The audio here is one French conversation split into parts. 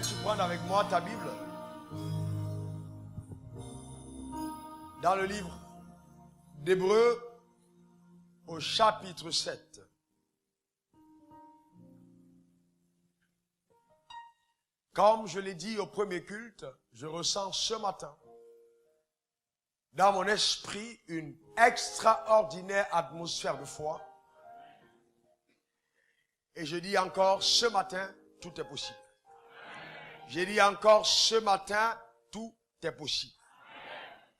Pourrais-tu prendre avec moi ta Bible? Dans le livre d'Hébreux, au chapitre 7. Comme je l'ai dit au premier culte, je ressens ce matin, dans mon esprit, une extraordinaire atmosphère de foi. Et je dis encore, ce matin, tout est possible. J'ai dit encore, ce matin, tout est possible.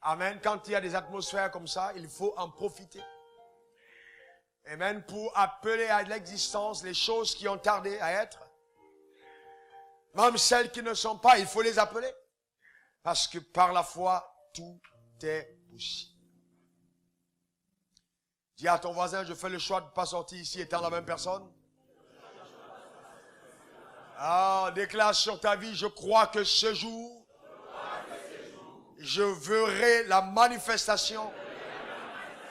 Amen. Quand il y a des atmosphères comme ça, il faut en profiter. Amen. Pour appeler à l'existence les choses qui ont tardé à être. Même celles qui ne sont pas, il faut les appeler. Parce que par la foi, tout est possible. Dis à ton voisin, je fais le choix de ne pas sortir ici étant la même personne. Ah, déclare sur ta vie, je crois que ce jour, je verrai la manifestation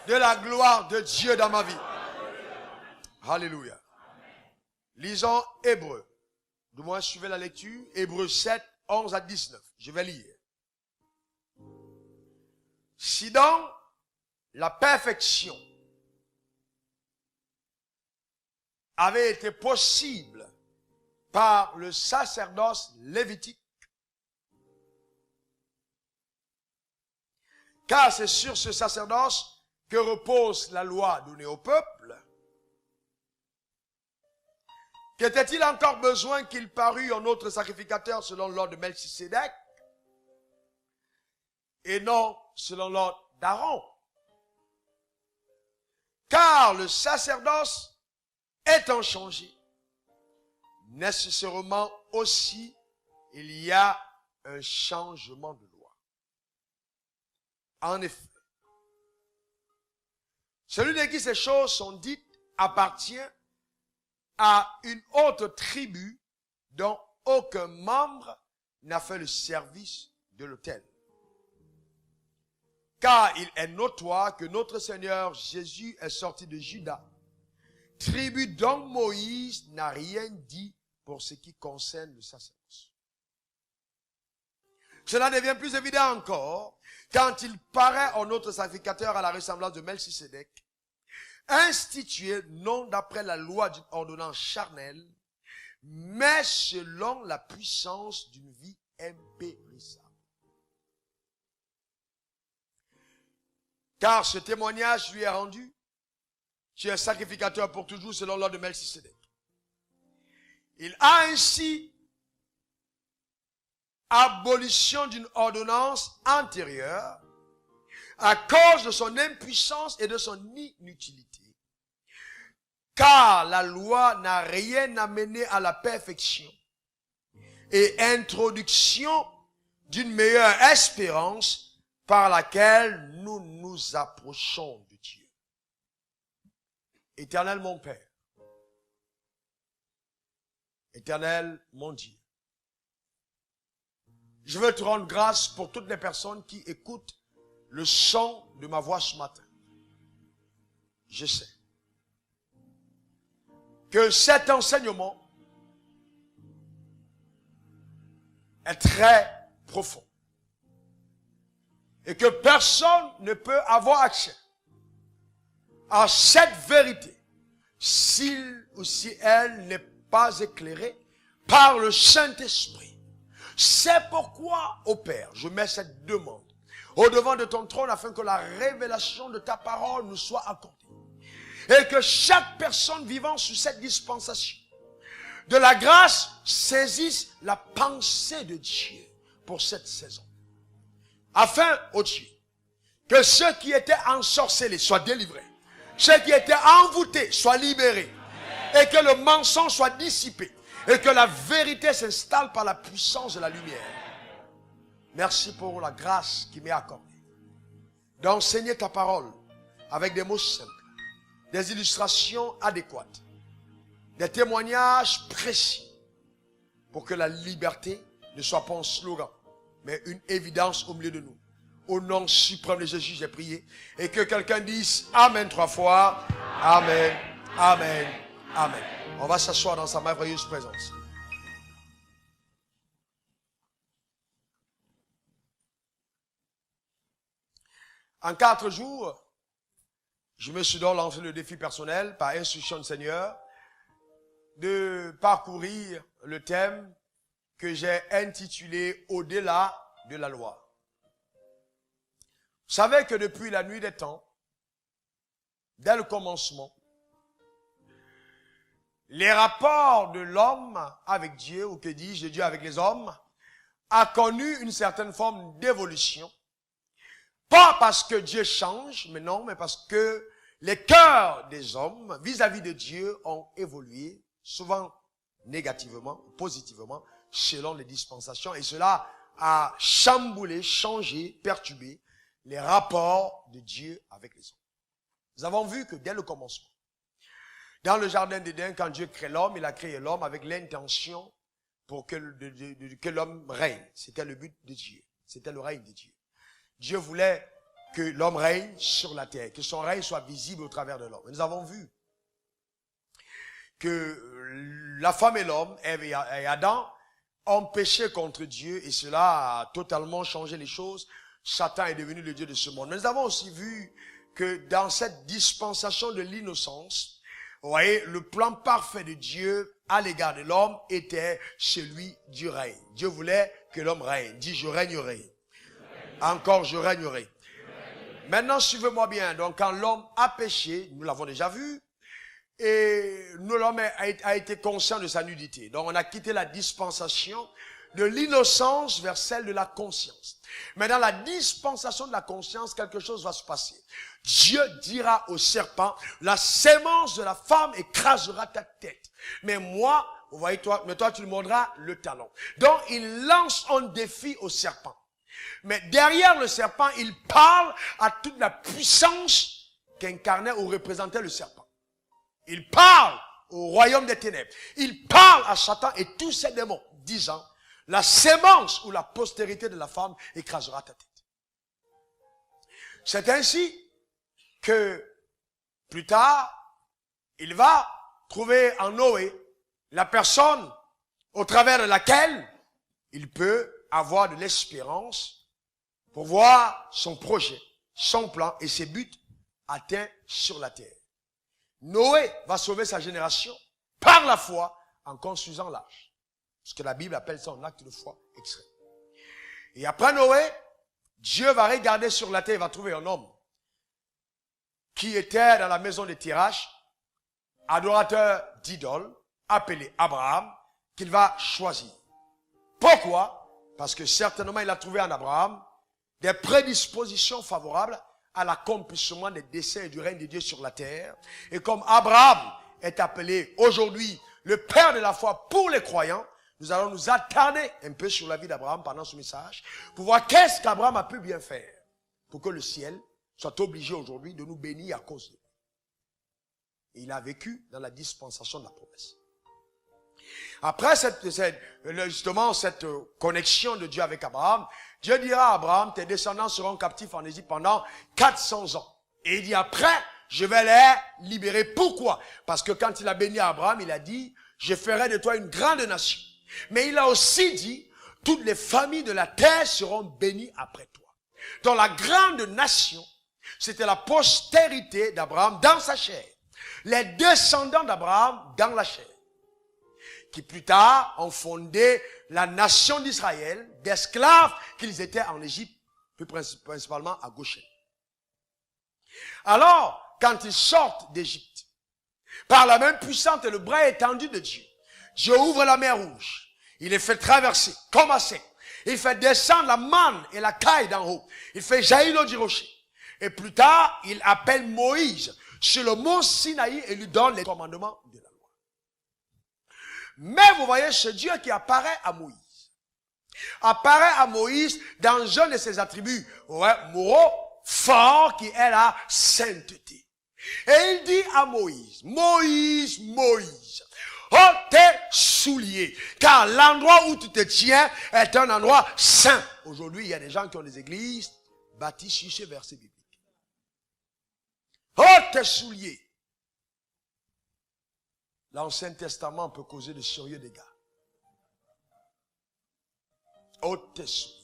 de la gloire de Dieu dans ma vie. Alléluia. Lisons Hébreux. Du moins, suivez la lecture. Hébreux 7, 11 à 19. Je vais lire. Si donc la perfection avait été possible par le sacerdoce lévitique, car c'est sur ce sacerdoce que repose la loi donnée au peuple, qu'était-il encore besoin qu'il parût un autre sacrificateur selon l'ordre de Melchisédek et non selon l'ordre d'Aaron? Car le sacerdoce étant changé, nécessairement aussi, il y a un changement de loi. En effet, celui de qui ces choses sont dites appartient à une autre tribu dont aucun membre n'a fait le service de l'autel. Car il est notoire que notre Seigneur Jésus est sorti de Juda, tribu dont Moïse n'a rien dit pour ce qui concerne le sacerdoce. Cela devient plus évident encore quand il paraît en autre sacrificateur à la ressemblance de Melchisédek, institué non d'après la loi d'une ordonnance charnelle, mais selon la puissance d'une vie impérissable. Car ce témoignage lui est rendu, tu es sacrificateur pour toujours selon l'ordre de Melchisédek. Il a ainsi abolition d'une ordonnance antérieure à cause de son impuissance et de son inutilité. Car la loi n'a rien amené à la perfection et introduction d'une meilleure espérance par laquelle nous nous approchons de Dieu. Éternel mon Père, Éternel mon Dieu, je veux te rendre grâce pour toutes les personnes qui écoutent le son de ma voix ce matin. Je sais que cet enseignement est très profond et que personne ne peut avoir accès à cette vérité s'il ou si elle n'est pas éclairée par le Saint-Esprit. C'est pourquoi, ô Père, je mets cette demande au devant de ton trône afin que la révélation de ta parole nous soit accordée. Et que chaque personne vivant sous cette dispensation de la grâce saisisse la pensée de Dieu pour cette saison. Afin, ô Dieu, que ceux qui étaient ensorcelés soient délivrés. Ceux qui étaient envoûtés soient libérés. Et que le mensonge soit dissipé. Et que la vérité s'installe par la puissance de la lumière. Merci pour la grâce qui m'est accordée d'enseigner ta parole avec des mots simples, des illustrations adéquates, des témoignages précis pour que la liberté ne soit pas un slogan, mais une évidence au milieu de nous. Au nom suprême de Jésus, j'ai prié. Et que quelqu'un dise Amen 3 fois. Amen, Amen, Amen. On va s'asseoir dans sa merveilleuse présence. En 4 jours, je me suis donc lancé le défi personnel, par instruction du Seigneur, de parcourir le thème que j'ai intitulé « Au-delà de la loi ». Vous savez que depuis la nuit des temps, dès le commencement, les rapports de l'homme avec Dieu, ou que dis-je, de Dieu avec les hommes, a connu une certaine forme d'évolution. Pas parce que Dieu change, mais non, mais parce que les cœurs des hommes vis-à-vis de Dieu ont évolué, souvent négativement, positivement, selon les dispensations. Et cela a chamboulé, changé, perturbé les rapports de Dieu avec les hommes. Nous avons vu que dès le commencement, dans le jardin d'Éden, quand Dieu crée l'homme, il a créé l'homme avec l'intention pour que l'homme règne. C'était le but de Dieu. C'était le règne de Dieu. Dieu voulait que l'homme règne sur la terre, que son règne soit visible au travers de l'homme. Nous avons vu que la femme et l'homme, Ève et Adam, ont péché contre Dieu et cela a totalement changé les choses. Satan est devenu le Dieu de ce monde. Nous avons aussi vu que dans cette dispensation de l'innocence, vous voyez, le plan parfait de Dieu à l'égard de l'homme était celui du règne. Dieu voulait que l'homme règne. Dis, je régnerai. Encore, je régnerai. Maintenant, suivez-moi bien. Donc, quand l'homme a péché, nous l'avons déjà vu, et l'homme a été conscient de sa nudité. Donc, on a quitté la dispensation de l'innocence vers celle de la conscience. Mais dans la dispensation de la conscience, quelque chose va se passer. Dieu dira au serpent, la sémence de la femme écrasera ta tête. Mais moi, vous voyez, toi, tu lui mordras le talon. Donc, il lance un défi au serpent. Mais derrière le serpent, il parle à toute la puissance qu'incarnait ou représentait le serpent. Il parle au royaume des ténèbres. Il parle à Satan et tous ses démons, disant, la sémence ou la postérité de la femme écrasera ta tête. C'est ainsi que, plus tard, il va trouver en Noé la personne au travers de laquelle il peut avoir de l'espérance pour voir son projet, son plan et ses buts atteints sur la terre. Noé va sauver sa génération par la foi en construisant l'arche. Ce que la Bible appelle ça un acte de foi extrême. Et après Noé, Dieu va regarder sur la terre et va trouver un homme qui était dans la maison de Tirache, adorateur d'idoles, appelé Abraham, qu'il va choisir. Pourquoi? Parce que certainement il a trouvé en Abraham des prédispositions favorables à l'accomplissement des desseins et du règne de Dieu sur la terre. Et comme Abraham est appelé aujourd'hui le père de la foi pour les croyants, nous allons nous attarder un peu sur la vie d'Abraham pendant ce message pour voir qu'est-ce qu'Abraham a pu bien faire pour que le ciel soit obligé aujourd'hui de nous bénir à cause de lui. Et il a vécu dans la dispensation de la promesse. Après justement cette connexion de Dieu avec Abraham, Dieu dira à Abraham, tes descendants seront captifs en Égypte pendant 400 ans. Et il dit après, je vais les libérer. Pourquoi? Parce que quand il a béni Abraham, il a dit, je ferai de toi une grande nation. Mais il a aussi dit, toutes les familles de la terre seront bénies après toi. Donc la grande nation, c'était la postérité d'Abraham dans sa chair. Les descendants d'Abraham dans la chair. Qui plus tard ont fondé la nation d'Israël, d'esclaves qu'ils étaient en Égypte, plus principalement à Goshen. Alors, quand ils sortent d'Égypte, par la main puissante et le bras étendu de Dieu, Dieu ouvre la mer Rouge. Il les fait traverser comme à sec. Il fait descendre la manne et la caille d'en haut. Il fait jaillir l'eau du rocher. Et plus tard, il appelle Moïse sur le mont Sinaï et lui donne les commandements de la loi. Mais vous voyez ce Dieu qui apparaît à Moïse. Apparaît à Moïse dans un de ses attributs moraux forts qui est la sainteté. Et il dit à Moïse, Moïse, Moïse, ôte tes souliers, car l'endroit où tu te tiens est un endroit saint. Aujourd'hui, il y a des gens qui ont des églises bâties sur ce verset biblique. Ôte tes souliers. L'Ancien Testament peut causer de sérieux dégâts. Ôte tes souliers.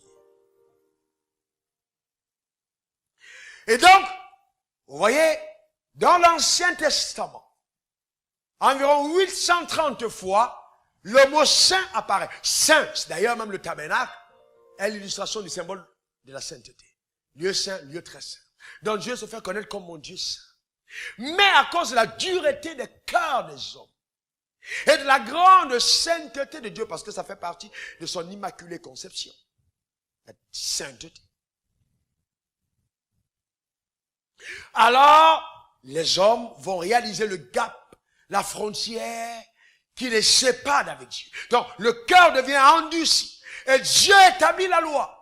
Et donc, vous voyez, dans l'Ancien Testament, environ 830 fois, le mot saint apparaît. Saint, c'est d'ailleurs même le tabernacle, est l'illustration du symbole de la sainteté. Lieu saint, lieu très saint. Donc Dieu se fait connaître comme mon Dieu saint. Mais à cause de la dureté des cœurs des hommes et de la grande sainteté de Dieu, parce que ça fait partie de son immaculée conception, la sainteté. Alors, les hommes vont réaliser le gap, la frontière qui les sépare d'avec Dieu. Donc, le cœur devient endurci. Et Dieu établit la loi.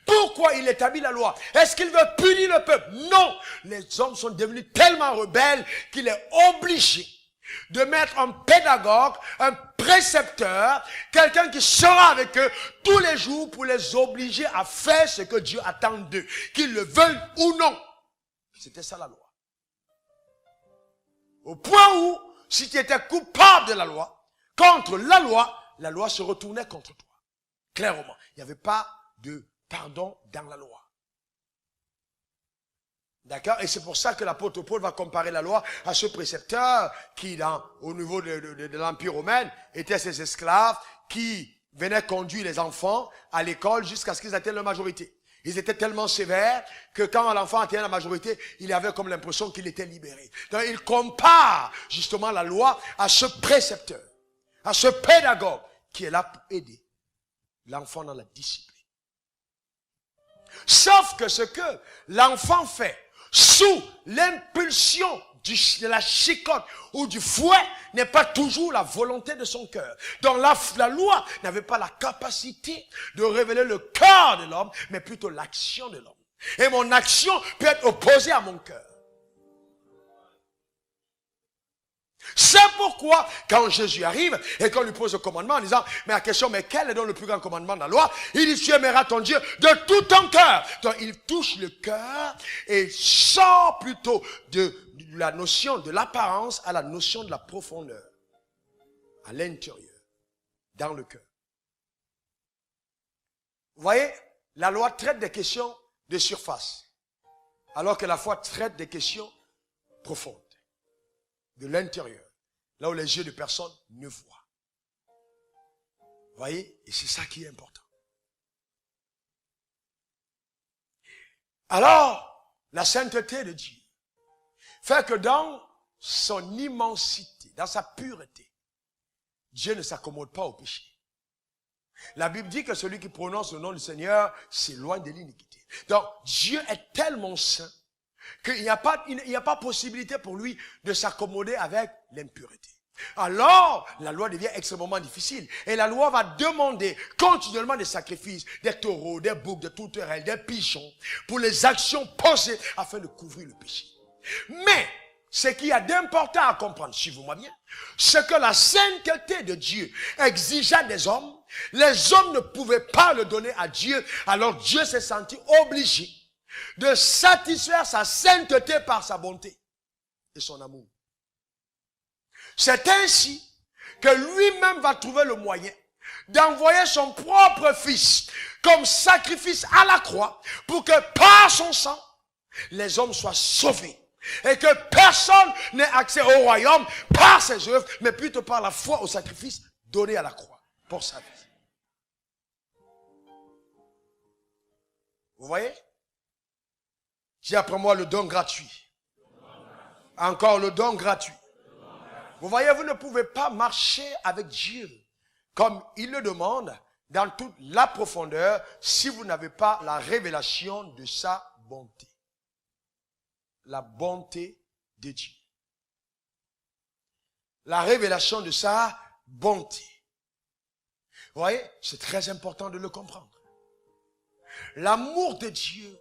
Pourquoi il établit la loi? Est-ce qu'il veut punir le peuple? Non. Les hommes sont devenus tellement rebelles qu'il est obligé de mettre un pédagogue, un précepteur, quelqu'un qui sera avec eux tous les jours pour les obliger à faire ce que Dieu attend d'eux, qu'ils le veulent ou non. C'était ça la loi. Au point où, si tu étais coupable de la loi, contre la loi se retournait contre toi. Clairement, il n'y avait pas de pardon dans la loi. D'accord? Et c'est pour ça que l'apôtre Paul va comparer la loi à ce précepteur qui, au niveau de l'Empire romain, était ses esclaves qui venaient conduire les enfants à l'école jusqu'à ce qu'ils atteignent la majorité. Ils étaient tellement sévères que quand l'enfant atteignait la majorité, il avait comme l'impression qu'il était libéré. Donc il compare justement la loi à ce précepteur, à ce pédagogue qui est là pour aider l'enfant dans la discipline. Sauf que ce que l'enfant fait sous l'impulsion de la chicotte ou du fouet n'est pas toujours la volonté de son cœur. Donc la loi n'avait pas la capacité de révéler le cœur de l'homme, mais plutôt l'action de l'homme. Et mon action peut être opposée à mon cœur. C'est pourquoi, quand Jésus arrive et qu'on lui pose le commandement en disant, mais la question, mais quel est donc le plus grand commandement de la loi? Il dit, tu aimeras ton Dieu de tout ton cœur. Donc, il touche le cœur et sort plutôt de la notion de l'apparence à la notion de la profondeur. À l'intérieur, dans le cœur. Vous voyez, la loi traite des questions de surface, alors que la foi traite des questions profondes. De l'intérieur, là où les yeux de personne ne voient. Vous voyez? Et c'est ça qui est important. Alors, la sainteté de Dieu fait que dans son immensité, dans sa pureté, Dieu ne s'accommode pas au péché. La Bible dit que celui qui prononce le nom du Seigneur s'éloigne de l'iniquité. Donc, Dieu est tellement saint qu'il n'y a pas possibilité pour lui de s'accommoder avec l'impureté. Alors, la loi devient extrêmement difficile. Et la loi va demander continuellement des sacrifices, des taureaux, des boucs, des tourterelles, des pigeons, pour les actions posées afin de couvrir le péché. Mais, ce qu'il y a d'important à comprendre, suivez-moi bien, c'est que la sainteté de Dieu exigeait des hommes. Les hommes ne pouvaient pas le donner à Dieu, alors Dieu s'est senti obligé de satisfaire sa sainteté par sa bonté et son amour. C'est ainsi que lui-même va trouver le moyen d'envoyer son propre fils comme sacrifice à la croix pour que par son sang, les hommes soient sauvés et que personne n'ait accès au royaume par ses œuvres, mais plutôt par la foi au sacrifice donné à la croix pour sa vie. Vous voyez? Dis après moi le don gratuit. Encore le don gratuit. Vous voyez, vous ne pouvez pas marcher avec Dieu comme il le demande dans toute la profondeur si vous n'avez pas la révélation de sa bonté. La bonté de Dieu. La révélation de sa bonté. Vous voyez, c'est très important de le comprendre. L'amour de Dieu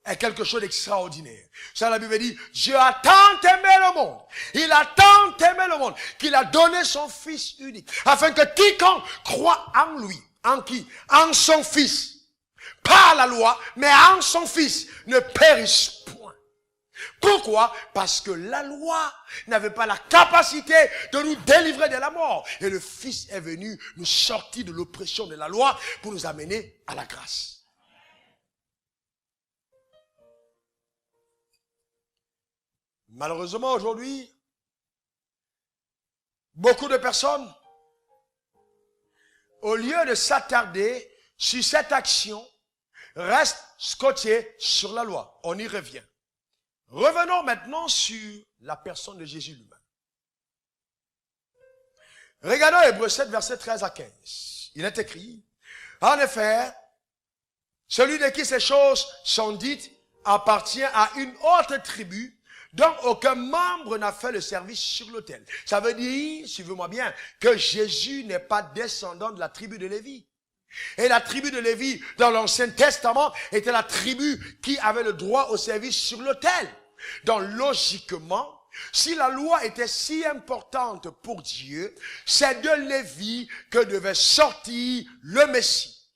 est quelque chose d'extraordinaire. Ça, la Bible dit, Dieu a tant aimé le monde. Il a tant aimé le monde qu'il a donné son Fils unique. Afin que quiconque croit en lui, en qui? En son Fils. Pas la loi, mais en son Fils, ne périsse point. Pourquoi? Parce que la loi n'avait pas la capacité de nous délivrer de la mort. Et le Fils est venu nous sortir de l'oppression de la loi pour nous amener à la grâce. Malheureusement, aujourd'hui, beaucoup de personnes, au lieu de s'attarder sur cette action, restent scotchées sur la loi. On y revient. Revenons maintenant sur la personne de Jésus lui-même. Regardons Hébreux 7, versets 13 à 15. Il est écrit, en effet, celui de qui ces choses sont dites appartient à une autre tribu dont aucun membre n'a fait le service sur l'autel. Ça veut dire, suivez-moi bien, que Jésus n'est pas descendant de la tribu de Lévi. Et la tribu de Lévi, dans l'Ancien Testament, était la tribu qui avait le droit au service sur l'autel. Donc, logiquement, si la loi était si importante pour Dieu, c'est de Lévi que devait sortir le Messie.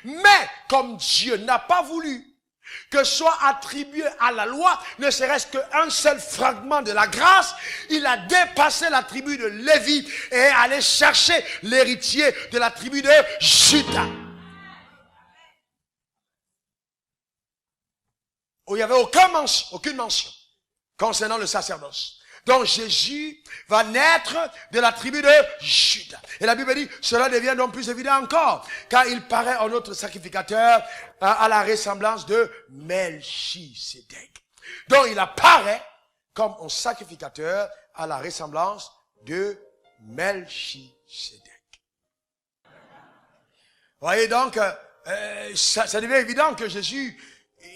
Mais, comme Dieu n'a pas voulu que soit attribué à la loi, ne serait-ce qu'un seul fragment de la grâce, il a dépassé la tribu de Lévi et est allé chercher l'héritier de la tribu de Juda. Où il n'y avait aucune mention concernant le sacerdoce. Donc Jésus va naître de la tribu de Juda. Et la Bible dit, cela devient donc plus évident encore, car il paraît en notre sacrificateur à la ressemblance de Melchisédek. Donc il apparaît comme un sacrificateur à la ressemblance de Melchisédek. Vous voyez donc, ça devient évident que Jésus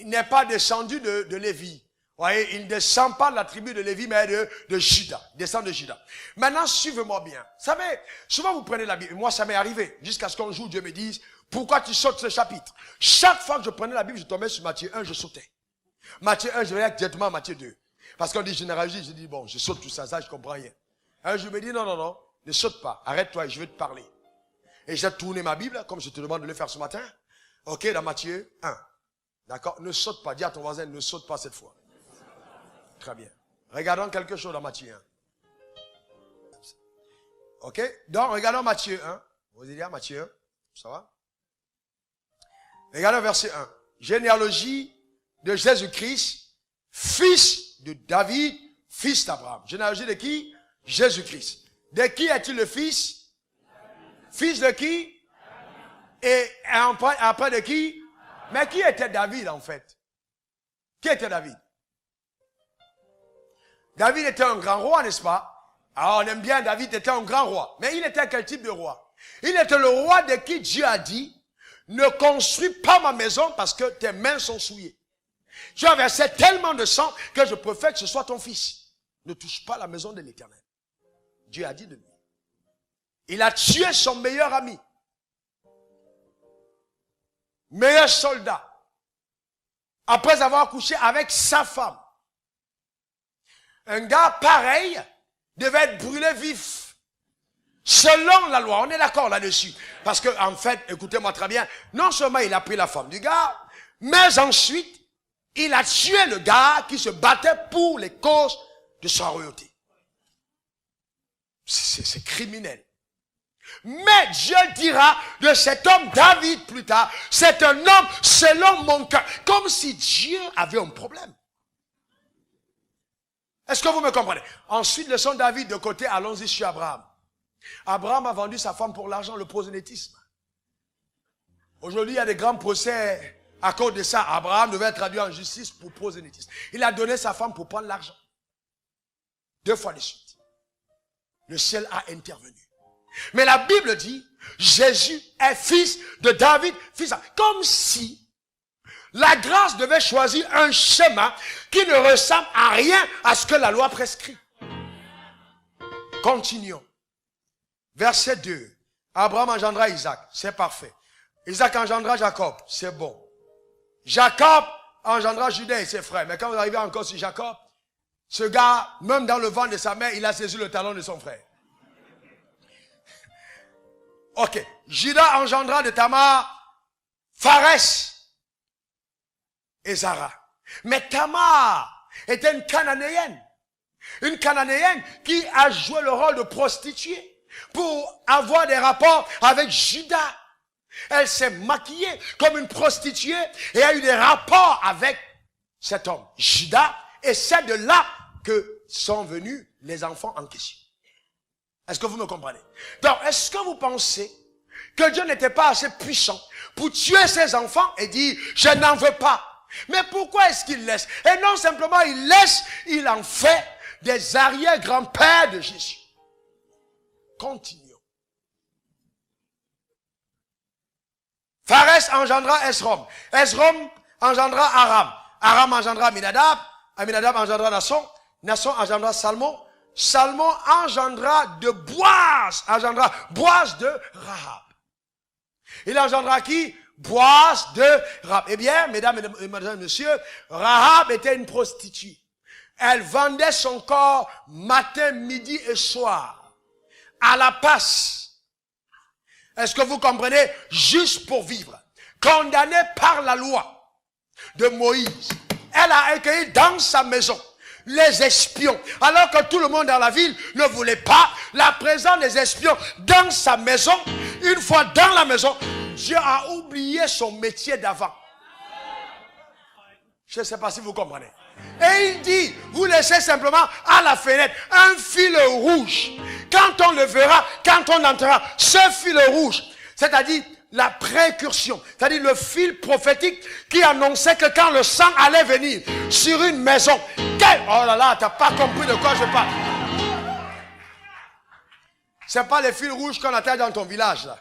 n'est pas descendu de Lévi. Vous voyez, il ne descend pas de la tribu de Lévi, mais de Juda. Il descend de Juda. Maintenant, suivez-moi bien. Vous savez, souvent vous prenez la Bible. Moi, ça m'est arrivé. Jusqu'à ce qu'un jour, Dieu me dise, pourquoi tu sautes ce chapitre? Chaque fois que je prenais la Bible, je tombais sur Matthieu 1, je sautais. Matthieu 1, je venais directement à Matthieu 2. Parce qu'on dit généalogie, je dis, bon, je saute tout ça, je comprends rien. Un jour, je me dis, non, ne saute pas. Arrête-toi et je vais te parler. Et j'ai tourné ma Bible, comme je te demande de le faire ce matin. Ok, dans Matthieu 1. D'accord? Ne saute pas. Dis à ton voisin, ne saute pas cette fois. Très bien. Regardons quelque chose dans Matthieu 1. Ok? Donc, regardons Matthieu 1. Vous allez dire Matthieu 1. Ça va? Regardons verset 1. Généalogie de Jésus-Christ, fils de David, fils d'Abraham. Généalogie de qui? Jésus-Christ. De qui est-il le fils? Fils de qui? Et après de qui? Mais qui était David en fait? Qui était David? David était un grand roi, n'est-ce pas? Alors on aime bien, David était un grand roi. Mais il était quel type de roi? Il était le roi de qui Dieu a dit, ne construis pas ma maison parce que tes mains sont souillées. Tu as versé tellement de sang que je préfère que ce soit ton fils. Ne touche pas la maison de l'Éternel. Dieu a dit de lui. Il a tué son meilleur ami. Meilleur soldat. Après avoir couché avec sa femme. Un gars pareil devait être brûlé vif. Selon la loi, on est d'accord là-dessus. Parce que, en fait, écoutez-moi très bien, non seulement il a pris la femme du gars, mais ensuite, il a tué le gars qui se battait pour les causes de sa royauté. C'est criminel. Mais Dieu dira de cet homme David plus tard, c'est un homme selon mon cœur. Comme si Dieu avait un problème. Est-ce que vous me comprenez? Ensuite, laissons David de côté, allons-y sur Abraham. Abraham a vendu sa femme pour l'argent, le prosélytisme. Aujourd'hui, il y a des grands procès à cause de ça. Abraham devait être traduit en justice pour prosélytisme. Il a donné sa femme pour prendre l'argent. 2 fois de suite. Le ciel a intervenu. Mais la Bible dit, Jésus est fils de David, fils de... Comme si la grâce devait choisir un chemin qui ne ressemble à rien à ce que la loi prescrit. Continuons. Verset 2. Abraham engendra Isaac. C'est parfait. Isaac engendra Jacob. C'est bon. Jacob engendra Judas et ses frères. Mais quand vous arrivez encore sur Jacob, ce gars, même dans le ventre de sa mère, il a saisi le talon de son frère. Ok. Judas engendra de Tamar Pharès et Zara. Mais Tamar était une Cananéenne. Une Cananéenne qui a joué le rôle de prostituée pour avoir des rapports avec Judas. Elle s'est maquillée comme une prostituée et a eu des rapports avec cet homme, Judas, et c'est de là que sont venus les enfants en question. Est-ce que vous me comprenez? Donc, est-ce que vous pensez que Dieu n'était pas assez puissant pour tuer ses enfants et dire, je n'en veux pas? Mais pourquoi est-ce qu'il laisse? Et non simplement il laisse, il en fait des arrière-grands-pères de Jésus. Continuons. Pharès engendra Esrom. Esrom engendra Aram. Aram engendra Aminadab. Aminadab engendra Nasson. Nasson engendra Salmon. Salmon engendra de Boaz. Engendra Boaz de Rahab. Il engendra qui? Boaz de Rahab. Eh bien, mesdames et messieurs, Rahab était une prostituée. Elle vendait son corps matin, midi et soir. À la passe. Est-ce que vous comprenez? Juste pour vivre. Condamnée par la loi de Moïse. Elle a accueilli dans sa maison les espions. Alors que tout le monde dans la ville ne voulait pas la présence des espions dans sa maison. Une fois dans la maison, Dieu a oublié son métier d'avant. Je ne sais pas si vous comprenez. Et il dit, vous laissez simplement à la fenêtre un fil rouge. Quand on le verra, quand on entrera, ce fil rouge, c'est-à-dire la précursion, c'est-à-dire le fil prophétique qui annonçait que quand le sang allait venir sur une maison, oh là là, t'as pas compris de quoi je parle. C'est pas les fils rouges qu'on attache dans ton village là.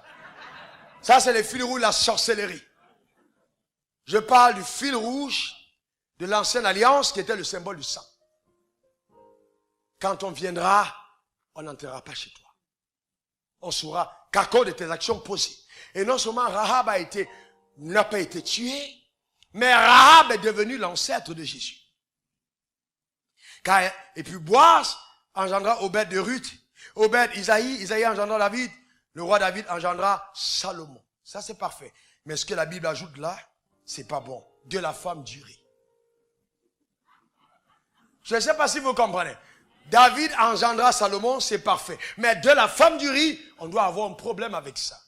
Ça c'est les fils rouges de la sorcellerie. Je parle du fil rouge de l'ancienne alliance qui était le symbole du sang. Quand on viendra, on n'entrera pas chez toi. On saura qu'à cause de tes actions posées. Et non seulement Rahab n'a pas été tuée, mais Rahab est devenue l'ancêtre de Jésus. Et puis Boaz engendra Obed de Ruth, Obed Isaïe, Isaïe engendra David, le roi David engendra Salomon. Ça c'est parfait. Mais ce que la Bible ajoute là, c'est pas bon. De la femme du riz. Je ne sais pas si vous comprenez. David engendra Salomon, c'est parfait. Mais de la femme du riz, on doit avoir un problème avec ça.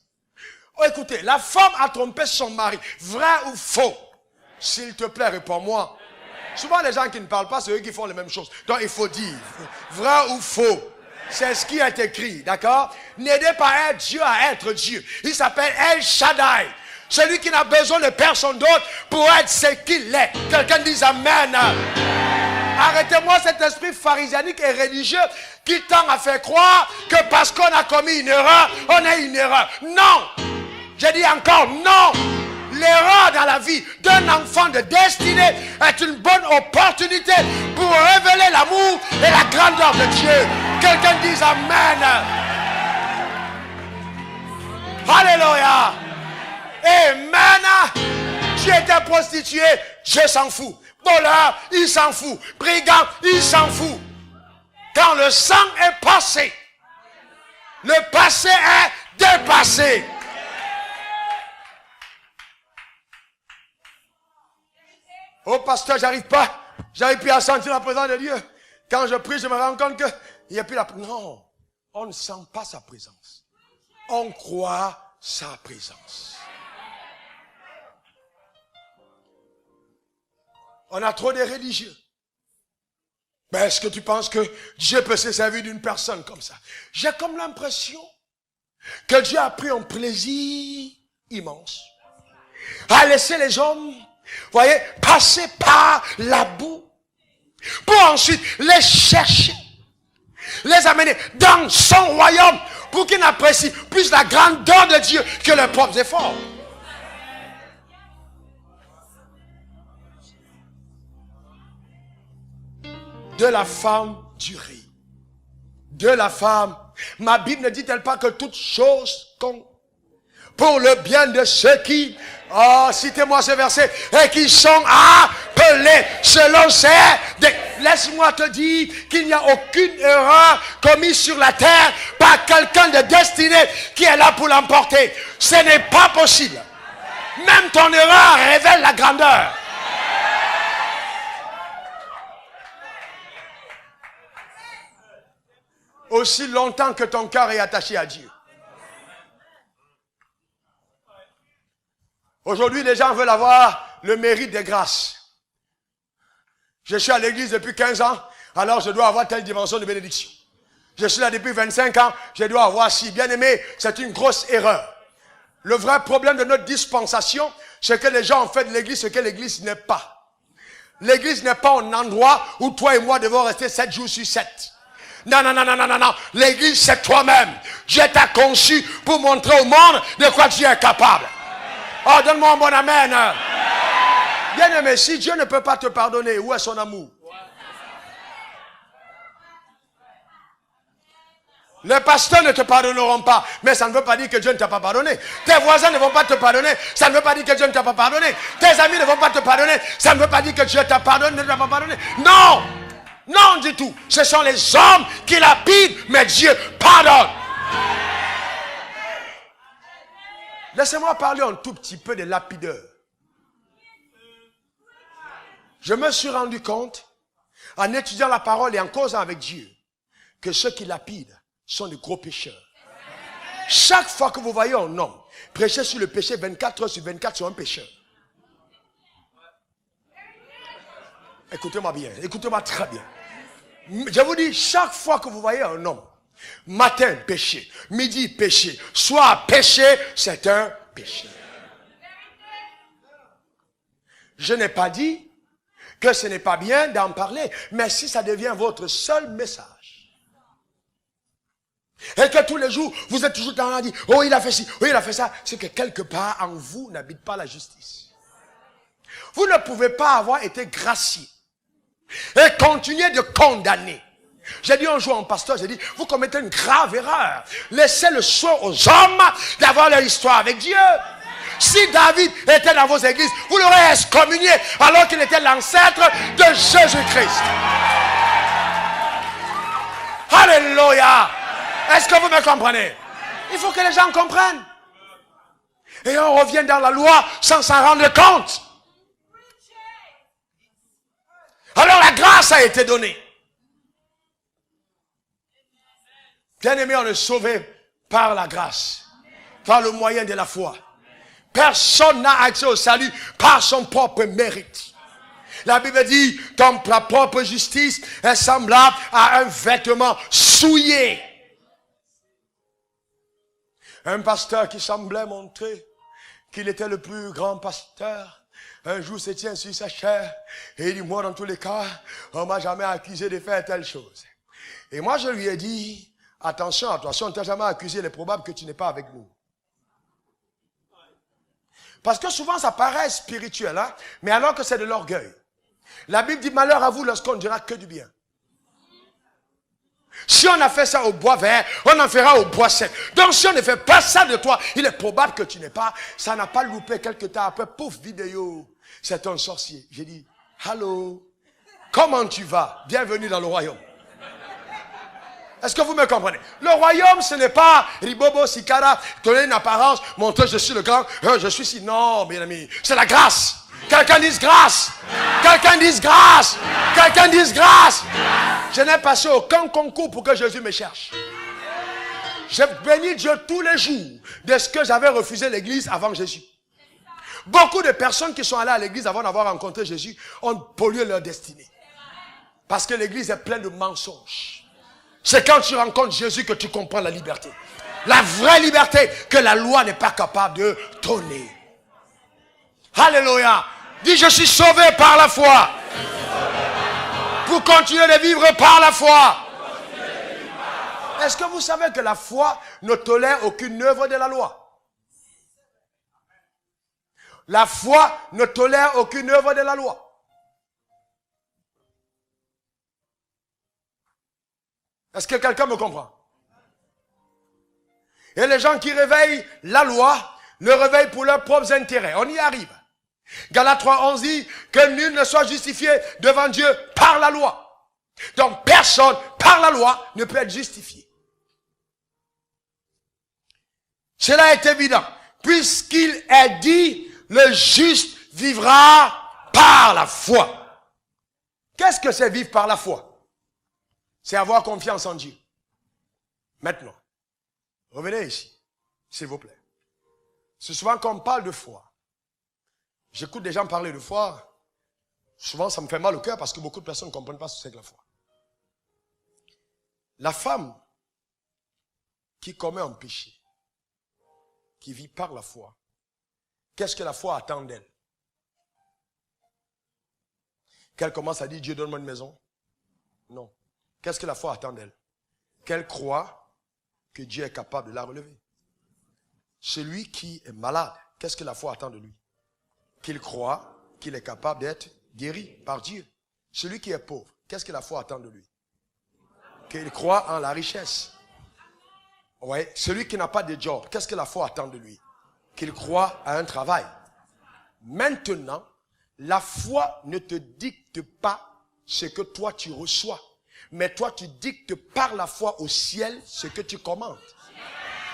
Oh, écoutez, la femme a trompé son mari. Vrai ou faux? S'il te plaît, réponds-moi. Souvent, les gens qui ne parlent pas, c'est eux qui font les mêmes choses. Donc, il faut dire, vrai ou faux? C'est ce qui est écrit, d'accord? N'aidez pas Dieu à être Dieu. Il s'appelle El Shaddai. Celui qui n'a besoin de personne d'autre pour être ce qu'il est. Quelqu'un dise Amen. Arrêtez-moi cet esprit pharisianique et religieux qui tend à faire croire que parce qu'on a commis une erreur, on a une erreur. Non! Je dis encore non! L'erreur dans la vie d'un enfant de destinée est une bonne opportunité pour révéler l'amour et la grandeur de Dieu. Quelqu'un dise Amen. Alléluia. Amen. Tu étais prostitué, je s'en fous. Voleur, il s'en fout. Brigand, il s'en fout. Quand le sang est passé, le passé est dépassé. Oh pasteur, j'arrive plus à sentir la présence de Dieu. Quand je prie, je me rends compte qu'il n'y a plus la présence. Non, on ne sent pas sa présence. On croit sa présence. On a trop de religieux. Mais est-ce que tu penses que Dieu peut se servir d'une personne comme ça? J'ai comme l'impression que Dieu a pris un plaisir immense à laisser les hommes, voyez, passer par la boue pour ensuite les chercher, les amener dans son royaume pour qu'ils n'apprécient plus la grandeur de Dieu que leurs propres efforts. De la femme du riz. De la femme. Ma Bible ne dit-elle pas que toutes choses comptent pour le bien de ceux qui, citez-moi ce verset, et qui sont appelés selon ses... Laisse-moi te dire qu'il n'y a aucune erreur commise sur la terre par quelqu'un de destiné qui est là pour l'emporter. Ce n'est pas possible. Même ton erreur révèle la grandeur. Aussi longtemps que ton cœur est attaché à Dieu. Aujourd'hui, les gens veulent avoir le mérite des grâces. Je suis à l'église depuis 15 ans. Alors je dois avoir telle dimension de bénédiction. Je suis là depuis 25 ans, je dois avoir si. Bien aimé, c'est une grosse erreur. Le vrai problème de notre dispensation, c'est que les gens ont fait de l'église ce que l'église n'est pas. L'église n'est pas un endroit où toi et moi devons rester 7 jours sur 7. Non, non, non, non, non, non, non. L'église, c'est toi-même. Dieu t'a conçu pour montrer au monde de quoi tu es capable. Oh, donne-moi un bon amen. Bien aimé, si Dieu ne peut pas te pardonner, où est son amour? Les pasteurs ne te pardonneront pas, mais ça ne veut pas dire que Dieu ne t'a pas pardonné. Tes voisins ne vont pas te pardonner, ça ne veut pas dire que Dieu ne t'a pas pardonné. Tes amis ne vont pas te pardonner, ça ne veut pas dire que Dieu t'a pardonné, ne t'a pas pardonné. Non! Non du tout. Ce sont les hommes qui lapident, mais Dieu pardonne. Laissez-moi parler un tout petit peu des lapideurs. Je me suis rendu compte, en étudiant la parole et en causant avec Dieu, que ceux qui lapident sont des gros pécheurs. Chaque fois que vous voyez un homme prêcher sur le péché 24 heures sur 24 sur un pécheur. Écoutez-moi bien, écoutez-moi très bien. Je vous dis, chaque fois que vous voyez un homme, matin péché, midi péché, soir péché, c'est un péché. Je n'ai pas dit que ce n'est pas bien d'en parler, mais si ça devient votre seul message, et que tous les jours, vous êtes toujours dans la dit, oh il a fait ci, oh il a fait ça, c'est que quelque part en vous n'habite pas la justice. Vous ne pouvez pas avoir été gracié et continuer de condamner. J'ai dit un jour à un pasteur, j'ai dit, vous commettez une grave erreur. Laissez le soin aux hommes d'avoir leur histoire avec Dieu. Si David était dans vos églises, vous l'aurez excommunié alors qu'il était l'ancêtre de Jésus-Christ. Alléluia. Est-ce que vous me comprenez? Il faut que les gens comprennent. Et on revient dans la loi sans s'en rendre compte. Alors la grâce a été donnée. Bien-aimé, on est sauvé par la grâce, par le moyen de la foi. Personne n'a accès au salut par son propre mérite. La Bible dit, comme la propre justice est semblable à un vêtement souillé. Un pasteur qui semblait montrer qu'il était le plus grand pasteur, un jour se tient sur sa chair et il dit, moi dans tous les cas, on m'a jamais accusé de faire telle chose. Et moi je lui ai dit, attention à toi, si on ne t'a jamais accusé, il est probable que tu n'es pas avec nous. Parce que souvent ça paraît spirituel, hein, mais alors que c'est de l'orgueil. La Bible dit, malheur à vous lorsqu'on ne dira que du bien. Si on a fait ça au bois vert, on en fera au bois sec. Donc si on ne fait pas ça de toi, il est probable que tu n'es pas. Ça n'a pas loupé quelque temps après, pouf, vidéo. C'est un sorcier. J'ai dit, allô, comment tu vas? Bienvenue dans le royaume. Est-ce que vous me comprenez? Le royaume, ce n'est pas ribobo, sikara, donner une apparence, montrer je suis le grand, je suis si. Non, bien ami, c'est la grâce. Quelqu'un dise grâce. Quelqu'un dise grâce. Quelqu'un dise grâce. Je n'ai passé aucun concours pour que Jésus me cherche. J'ai béni Dieu tous les jours de ce que j'avais refusé l'église avant Jésus. Beaucoup de personnes qui sont allées à l'église avant d'avoir rencontré Jésus ont pollué leur destinée. Parce que l'église est pleine de mensonges. C'est quand tu rencontres Jésus que tu comprends la liberté. La vraie liberté que la loi n'est pas capable de donner. Alléluia. Dis, je suis sauvé par la foi. Pour continuer de vivre par la foi. Est-ce que vous savez que la foi ne tolère aucune œuvre de la loi? La foi ne tolère aucune œuvre de la loi. Est-ce que quelqu'un me comprend? Et les gens qui réveillent la loi, le réveillent pour leurs propres intérêts. On y arrive. Galates 3:11 dit que nul ne soit justifié devant Dieu par la loi. Donc personne par la loi ne peut être justifié. Cela est évident. Puisqu'il est dit, le juste vivra par la foi. Qu'est-ce que c'est vivre par la foi? C'est avoir confiance en Dieu. Maintenant, revenez ici, s'il vous plaît. C'est souvent qu'on parle de foi. J'écoute des gens parler de foi. Souvent, ça me fait mal au cœur parce que beaucoup de personnes ne comprennent pas ce que c'est que la foi. La femme qui commet un péché, qui vit par la foi, qu'est-ce que la foi attend d'elle? Qu'elle commence à dire, Dieu donne-moi une maison? Non. Qu'est-ce que la foi attend d'elle? Qu'elle croit que Dieu est capable de la relever. Celui qui est malade, qu'est-ce que la foi attend de lui? Qu'il croit qu'il est capable d'être guéri par Dieu. Celui qui est pauvre, qu'est-ce que la foi attend de lui? Qu'il croit en la richesse. Ouais. Celui qui n'a pas de job, qu'est-ce que la foi attend de lui? Qu'il croit à un travail. Maintenant, la foi ne te dicte pas ce que toi tu reçois. Mais toi tu dictes par la foi au ciel ce que tu commandes.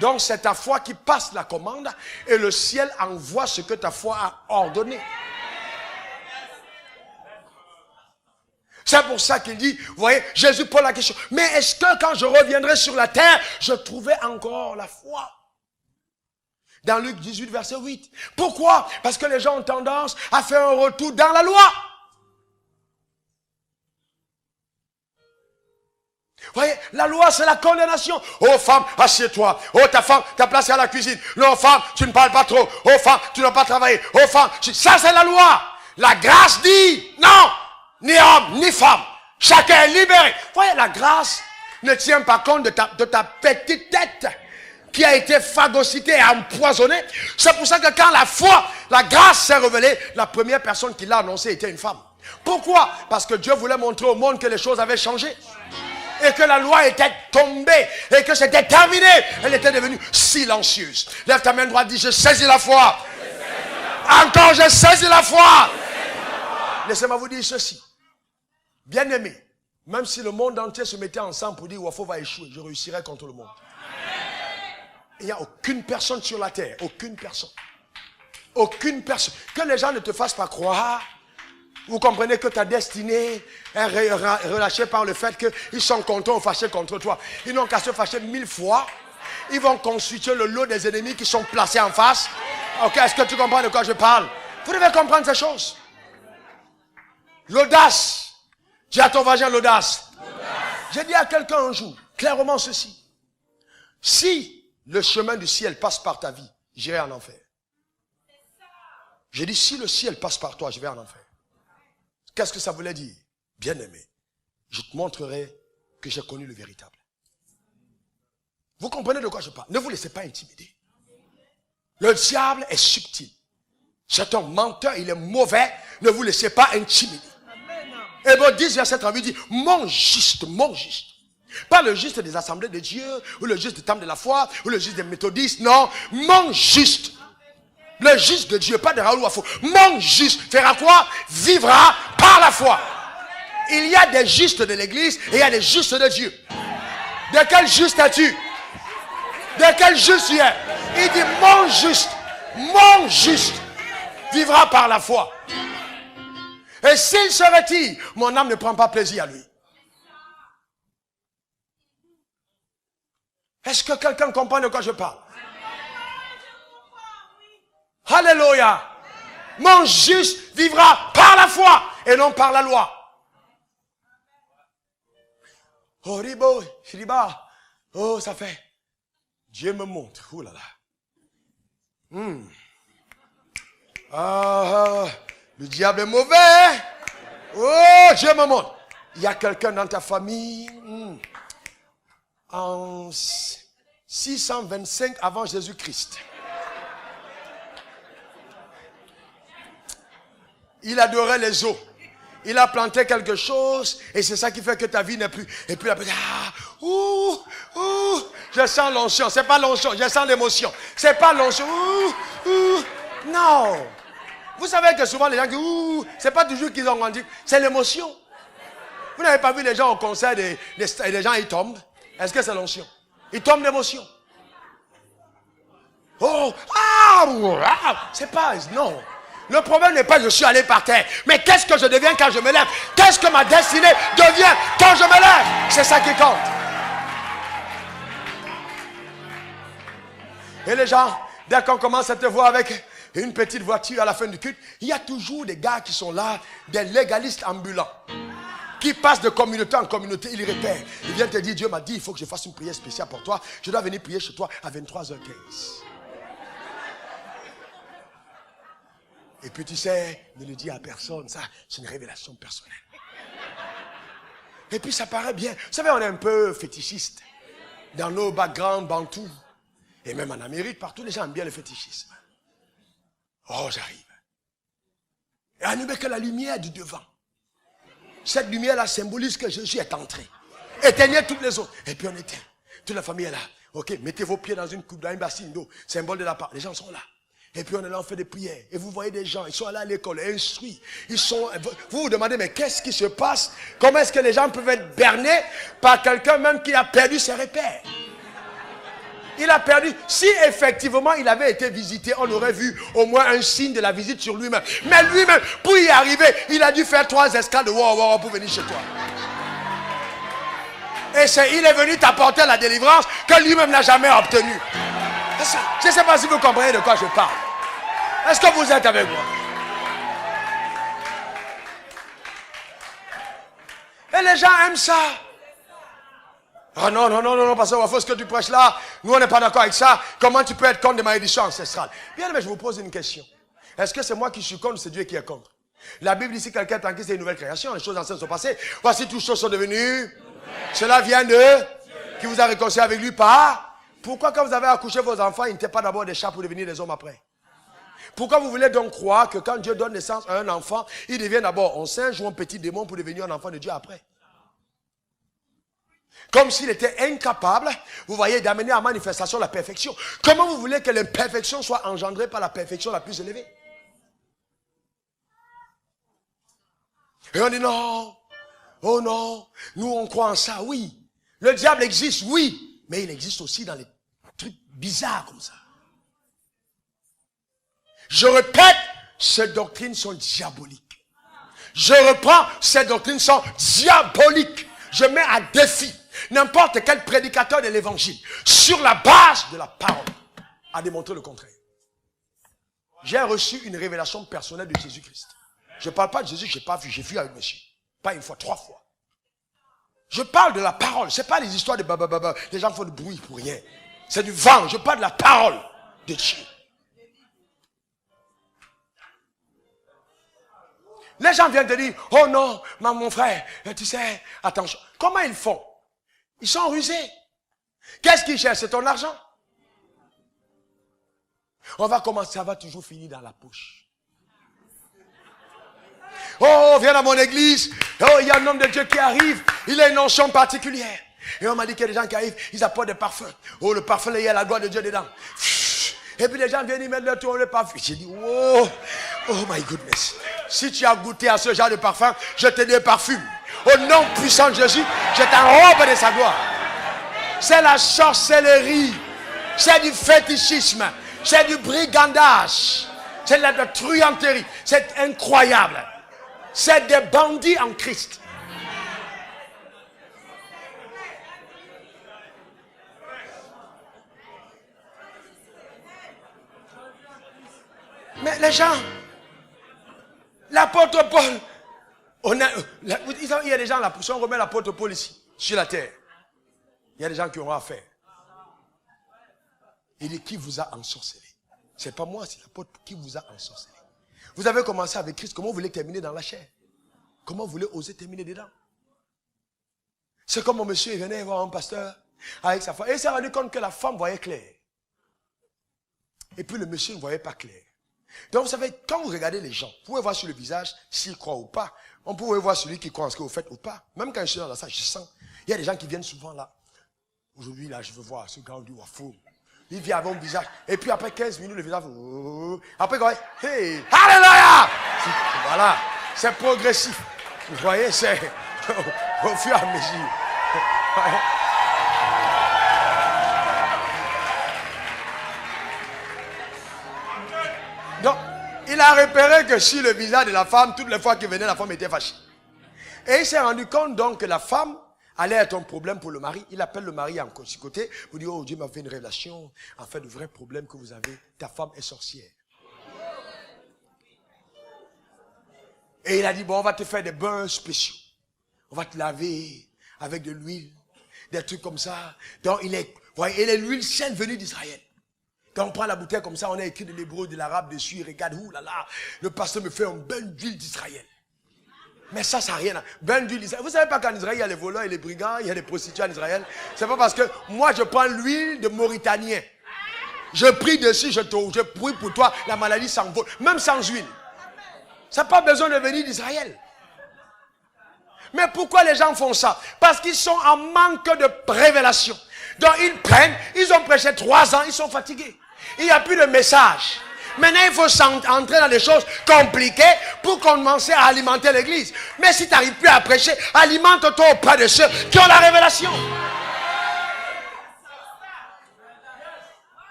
Donc c'est ta foi qui passe la commande et le ciel envoie ce que ta foi a ordonné. C'est pour ça qu'il dit, vous voyez, Jésus pose la question, mais est-ce que quand je reviendrai sur la terre, je trouverai encore la foi? Dans Luc 18, verset 8. Pourquoi? Parce que les gens ont tendance à faire un retour dans la loi. Vous voyez, la loi c'est la condamnation. Oh femme, assieds-toi. Oh ta femme, ta place est à la cuisine. Non femme, tu ne parles pas trop. Oh femme, tu ne dois pas travailler. Oh femme, ça c'est la loi. La grâce dit, non, ni homme, ni femme. Chacun est libéré. Vous voyez, la grâce ne tient pas compte de ta petite tête qui a été phagocytée et empoisonnée. C'est pour ça que quand la foi, la grâce s'est révélée, la première personne qui l'a annoncée était une femme. Pourquoi? Parce que Dieu voulait montrer au monde que les choses avaient changé. Et que la loi était tombée. Et que c'était terminé. Elle était devenue silencieuse. Lève ta main droite, dis, je saisis la foi. Encore, je saisis la foi. Laissez-moi vous dire ceci. Bien-aimé, même si le monde entier se mettait ensemble pour dire Wafo va échouer, je réussirai contre le monde. Il n'y a aucune personne sur la terre, aucune personne. Aucune personne. Que les gens ne te fassent pas croire. Vous comprenez que ta destinée est relâchée par le fait qu'ils sont contents ou fâchés contre toi. Ils n'ont qu'à se fâcher 1000 fois. Ils vont constituer le lot des ennemis qui sont placés en face. Ok, est-ce que tu comprends de quoi je parle? Vous devez comprendre ces choses. L'audace. Dis à ton voisin l'audace. J'ai dit à quelqu'un un jour, clairement ceci. Si le chemin du ciel passe par ta vie, j'irai en enfer. J'ai dit, si le ciel passe par toi, je vais en enfer. Qu'est-ce que ça voulait dire? Bien-aimé, je te montrerai que j'ai connu le véritable. Vous comprenez de quoi je parle? Ne vous laissez pas intimider. Le diable est subtil. C'est un menteur, il est mauvais. Ne vous laissez pas intimider. Hébreux 10, verset 38 dit, mon juste. Pas le juste des assemblées de Dieu, ou le juste des temple de la foi, ou le juste des méthodistes, non, mon juste. Le juste de Dieu, pas de Raoul Wafo. Mon juste fera quoi? Vivra par la foi. Il y a des justes de l'église et il y a des justes de Dieu. De quel juste es-tu? De quel juste tu es? Il dit mon juste vivra par la foi. Et s'il se retire, mon âme ne prend pas plaisir à lui. Est-ce que quelqu'un comprend de quoi je parle? Alléluia. Mon juste vivra par la foi et non par la loi. Oh, ribo, shiriba. Oh, ça fait. Dieu me montre. Ouh là là. Le diable est mauvais. Oh, Dieu me montre. Il y a quelqu'un dans ta famille. En 625 avant Jésus-Christ. Il adorait les eaux. Il a planté quelque chose et c'est ça qui fait que ta vie n'est plus. Et puis après, je sens l'onction. C'est pas l'onction, je sens l'émotion. C'est pas l'onction. Non. Vous savez que souvent les gens qui c'est pas toujours qu'ils ont grandi, c'est l'émotion. Vous n'avez pas vu les gens au concert et les gens ils tombent. Est-ce que c'est l'onction? Ils tombent d'émotion. C'est pas, non. Le problème n'est pas je suis allé par terre, mais qu'est-ce que je deviens quand je me lève? Qu'est-ce que ma destinée devient quand je me lève? C'est ça qui compte. Et les gens, dès qu'on commence à te voir avec une petite voiture à la fin du culte, il y a toujours des gars qui sont là, des légalistes ambulants, qui passe de communauté en communauté, il répète. Il vient te dire, Dieu m'a dit, il faut que je fasse une prière spéciale pour toi. Je dois venir prier chez toi à 23h15. Et puis tu sais, ne le dis à personne, ça, c'est une révélation personnelle. Et puis ça paraît bien. Vous savez, on est un peu fétichiste. Dans nos backgrounds bantous. Et même en Amérique, partout, les gens aiment bien le fétichisme. Oh, j'arrive. Et on ne met que la lumière du devant. Cette lumière-là symbolise que Jésus est entré. Éteignez toutes les autres. Et puis on éteint. Toute la famille est là. Ok, mettez vos pieds dans une coupe, dans une bassine d'eau. Symbole de la part. Les gens sont là. Et puis on est là, on fait des prières. Et vous voyez des gens, ils sont allés à l'école, instruits. Vous vous demandez, mais qu'est-ce qui se passe? Comment est-ce que les gens peuvent être bernés par quelqu'un même qui a perdu ses repères? Il a perdu. Si effectivement il avait été visité, on aurait vu au moins un signe de la visite sur lui-même. Mais lui-même, pour y arriver, il a dû faire 3 escales de wow pour venir chez toi. Et il est venu t'apporter la délivrance que lui-même n'a jamais obtenue. Je ne sais pas si vous comprenez de quoi je parle. Est-ce que vous êtes avec moi? Et les gens aiment ça. Ah non, parce que ce que tu prêches là, nous on n'est pas d'accord avec ça. Comment tu peux être contre des malédictions ancestrales? Bien, mais je vous pose une question. Est-ce que c'est moi qui suis contre ou c'est Dieu qui est contre? La Bible dit si quelqu'un est en Christ, c'est une nouvelle création. Les choses anciennes sont passées. Voici toutes choses sont devenues. Cela vient de qui vous a réconcilié avec lui par. Pourquoi quand vous avez accouché vos enfants, ils n'étaient pas d'abord des chats pour devenir des hommes après? Pourquoi vous voulez donc croire que quand Dieu donne naissance à un enfant, il devient d'abord un singe ou un petit démon pour devenir un enfant de Dieu après? Comme s'il était incapable, vous voyez, d'amener à manifestation la perfection. Comment vous voulez que l'imperfection soit engendrée par la perfection la plus élevée? Et on dit non, oh non, nous on croit en ça, oui. Le diable existe, oui, mais il existe aussi dans les trucs bizarres comme ça. Je répète, ces doctrines sont diaboliques. Je reprends, ces doctrines sont diaboliques. Je mets à défi n'importe quel prédicateur de l'évangile sur la base de la parole à démontrer le contraire. J'ai reçu une révélation personnelle de Jésus-Christ. Je ne parle pas de Jésus que je n'ai pas vu, j'ai vu avec monsieur. Pas une fois, 3 fois. Je parle de la parole. Ce n'est pas les histoires de babababa. Les gens font du bruit pour rien. C'est du vent. Je parle de la parole de Dieu. Les gens viennent te dire, oh non, mon frère, tu sais, attention. Comment ils font? Ils sont rusés. Qu'est-ce qu'ils cherchent? C'est ton argent. On va commencer, ça va toujours finir dans la poche. Oh, viens dans mon église. Oh, il y a un homme de Dieu qui arrive. Il a une onction particulière. Et on m'a dit qu'il y a des gens qui arrivent, ils apportent des parfums. Oh, le parfum, là, il y a la gloire de Dieu dedans. Et puis les gens viennent y mettre leur tour, le parfum. J'ai dit, oh my goodness. Si tu as goûté à ce genre de parfum, je te déparfume. Au nom puissant de Jésus, je t'enrobe de sa gloire. C'est la sorcellerie. C'est du fétichisme. C'est du brigandage. C'est de la truanderie. C'est incroyable. C'est des bandits en Christ. Mais les gens, l'apôtre Paul, il y a des gens là, si on remet l'apôtre Paul ici, sur la terre, il y a des gens qui auront affaire. Il dit, qui vous a ensorcelé? C'est pas moi, c'est l'apôtre qui vous a ensorcelé. Vous avez commencé avec Christ, comment vous voulez terminer dans la chair? Comment vous voulez oser terminer dedans? C'est comme mon monsieur, il venait voir un pasteur avec sa femme, et il s'est rendu compte que la femme voyait clair. Et puis le monsieur ne voyait pas clair. Donc vous savez, quand vous regardez les gens, vous pouvez voir sur le visage s'ils croient ou pas. On peut voir celui qui croit en ce que vous faites ou pas. Même quand je suis dans la salle, je sens. Il y a des gens qui viennent souvent là. Aujourd'hui, là, je veux voir ce gars du Wafou. Il vient avec un visage. Et puis après 15 minutes, le visage. Après, quand hey, alléluia! Voilà. C'est progressif. Vous voyez, c'est au fur et à mesure. Donc, il a repéré que sur le visage de la femme, toutes les fois qu'il venait, la femme était fâchée. Et il s'est rendu compte donc que la femme allait être un problème pour le mari. Il appelle le mari en côté pour dire, oh Dieu m'a fait une révélation. En fait, le vrai problème que vous avez, ta femme est sorcière. Et il a dit, bon, on va te faire des bains spéciaux. On va te laver avec de l'huile, des trucs comme ça. Donc, et l'huile sainte venue d'Israël. Quand on prend la bouteille comme ça, on a écrit de l'hébreu, de l'arabe dessus. Il regarde, ouh là là, le pasteur me fait un bain d'huile d'Israël. Mais ça n'a rien à... Bain d'huile d'Israël. Vous savez pas qu'en Israël, il y a les voleurs et les brigands, il y a les prostituées en Israël. C'est pas parce que moi, je prends l'huile de Mauritanien. Je prie dessus, je prie pour toi, la maladie s'envole. Même sans huile. Ça n'a pas besoin de venir d'Israël. Mais pourquoi les gens font ça? Parce qu'ils sont en manque de révélation. Donc ils prennent, ils ont prêché 3 ans, ils sont fatigués. Il n'y a plus de message. Maintenant, il faut entrer dans des choses compliquées pour commencer à alimenter l'église. Mais si tu n'arrives plus à prêcher, alimente-toi auprès de ceux qui ont la révélation.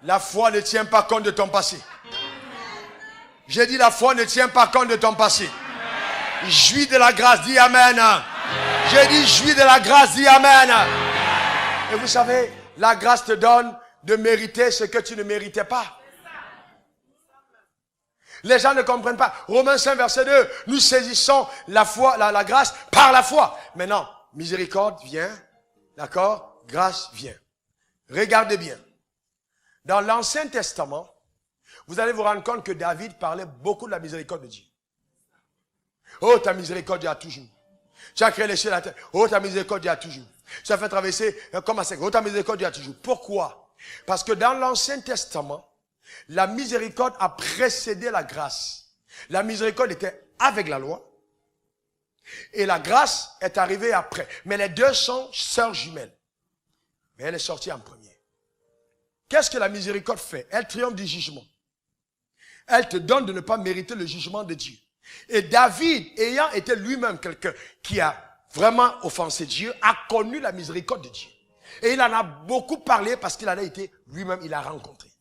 La foi ne tient pas compte de ton passé. J'ai dit la foi ne tient pas compte de ton passé. Jouis de la grâce, dis Amen. J'ai dit jouis de la grâce, dis Amen. Et vous savez, la grâce te donne de mériter ce que tu ne méritais pas. Les gens ne comprennent pas. Romains 5, verset 2. Nous saisissons la foi, la grâce par la foi. Maintenant, miséricorde vient. D'accord? Grâce vient. Regardez bien. Dans l'Ancien Testament, vous allez vous rendre compte que David parlait beaucoup de la miséricorde de Dieu. Oh, ta miséricorde, Dieu a toujours. Tu as créé les cieux et la terre. Oh, ta miséricorde, Dieu a toujours. Tu as fait traverser comme un sec. Oh, ta miséricorde, Dieu a toujours. Pourquoi? Parce que dans l'Ancien Testament, la miséricorde a précédé la grâce. La miséricorde était avec la loi. Et la grâce est arrivée après. Mais les deux sont sœurs jumelles. Mais elle est sortie en premier. Qu'est-ce que la miséricorde fait? Elle triomphe du jugement. Elle te donne de ne pas mériter le jugement de Dieu. Et David, ayant été lui-même quelqu'un qui a vraiment offensé Dieu, a connu la miséricorde de Dieu. Et il en a beaucoup parlé parce qu'il en a été lui-même, il a rencontré.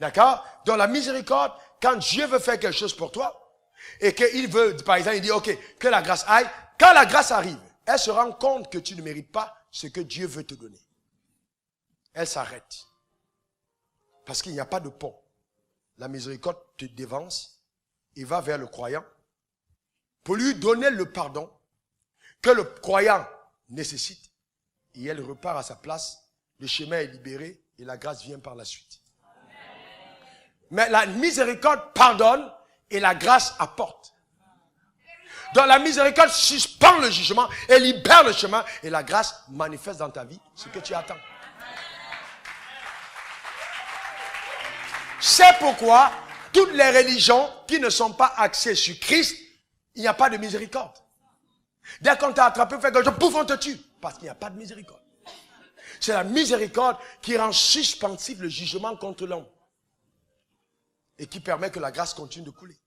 D'accord? Donc la miséricorde, quand Dieu veut faire quelque chose pour toi, et qu'il veut, par exemple, il dit, ok, que la grâce aille. Quand la grâce arrive, elle se rend compte que tu ne mérites pas ce que Dieu veut te donner. Elle s'arrête. Parce qu'il n'y a pas de pont. La miséricorde te dévance et va vers le croyant pour lui donner le pardon que le croyant nécessite. Et elle repart à sa place. Le chemin est libéré et la grâce vient par la suite. Mais la miséricorde pardonne et la grâce apporte. Donc la miséricorde suspend le jugement et libère le chemin et la grâce manifeste dans ta vie ce que tu attends. C'est pourquoi toutes les religions qui ne sont pas axées sur Christ, il n'y a pas de miséricorde. Dès qu'on t'a attrapé, fait que je pouf, on te tue. Parce qu'il n'y a pas de miséricorde. C'est la miséricorde qui rend suspensif le jugement contre l'homme. Et qui permet que la grâce continue de couler.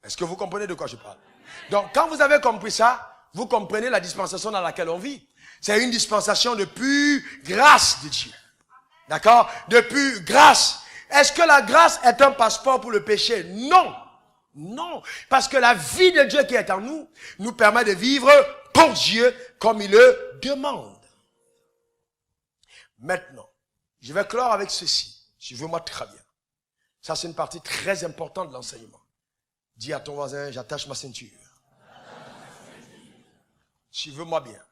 Est-ce que vous comprenez de quoi je parle? Donc, quand vous avez compris ça, vous comprenez la dispensation dans laquelle on vit. C'est une dispensation de pure grâce de Dieu. D'accord? De pure grâce. Est-ce que la grâce est un passeport pour le péché? Non. Non. Parce que la vie de Dieu qui est en nous, nous permet de vivre pour Dieu comme il le demande. Maintenant, je vais clore avec ceci. Suivez-moi très bien. Ça, c'est une partie très importante de l'enseignement. Dis à ton voisin, j'attache ma ceinture. Suivez-moi bien.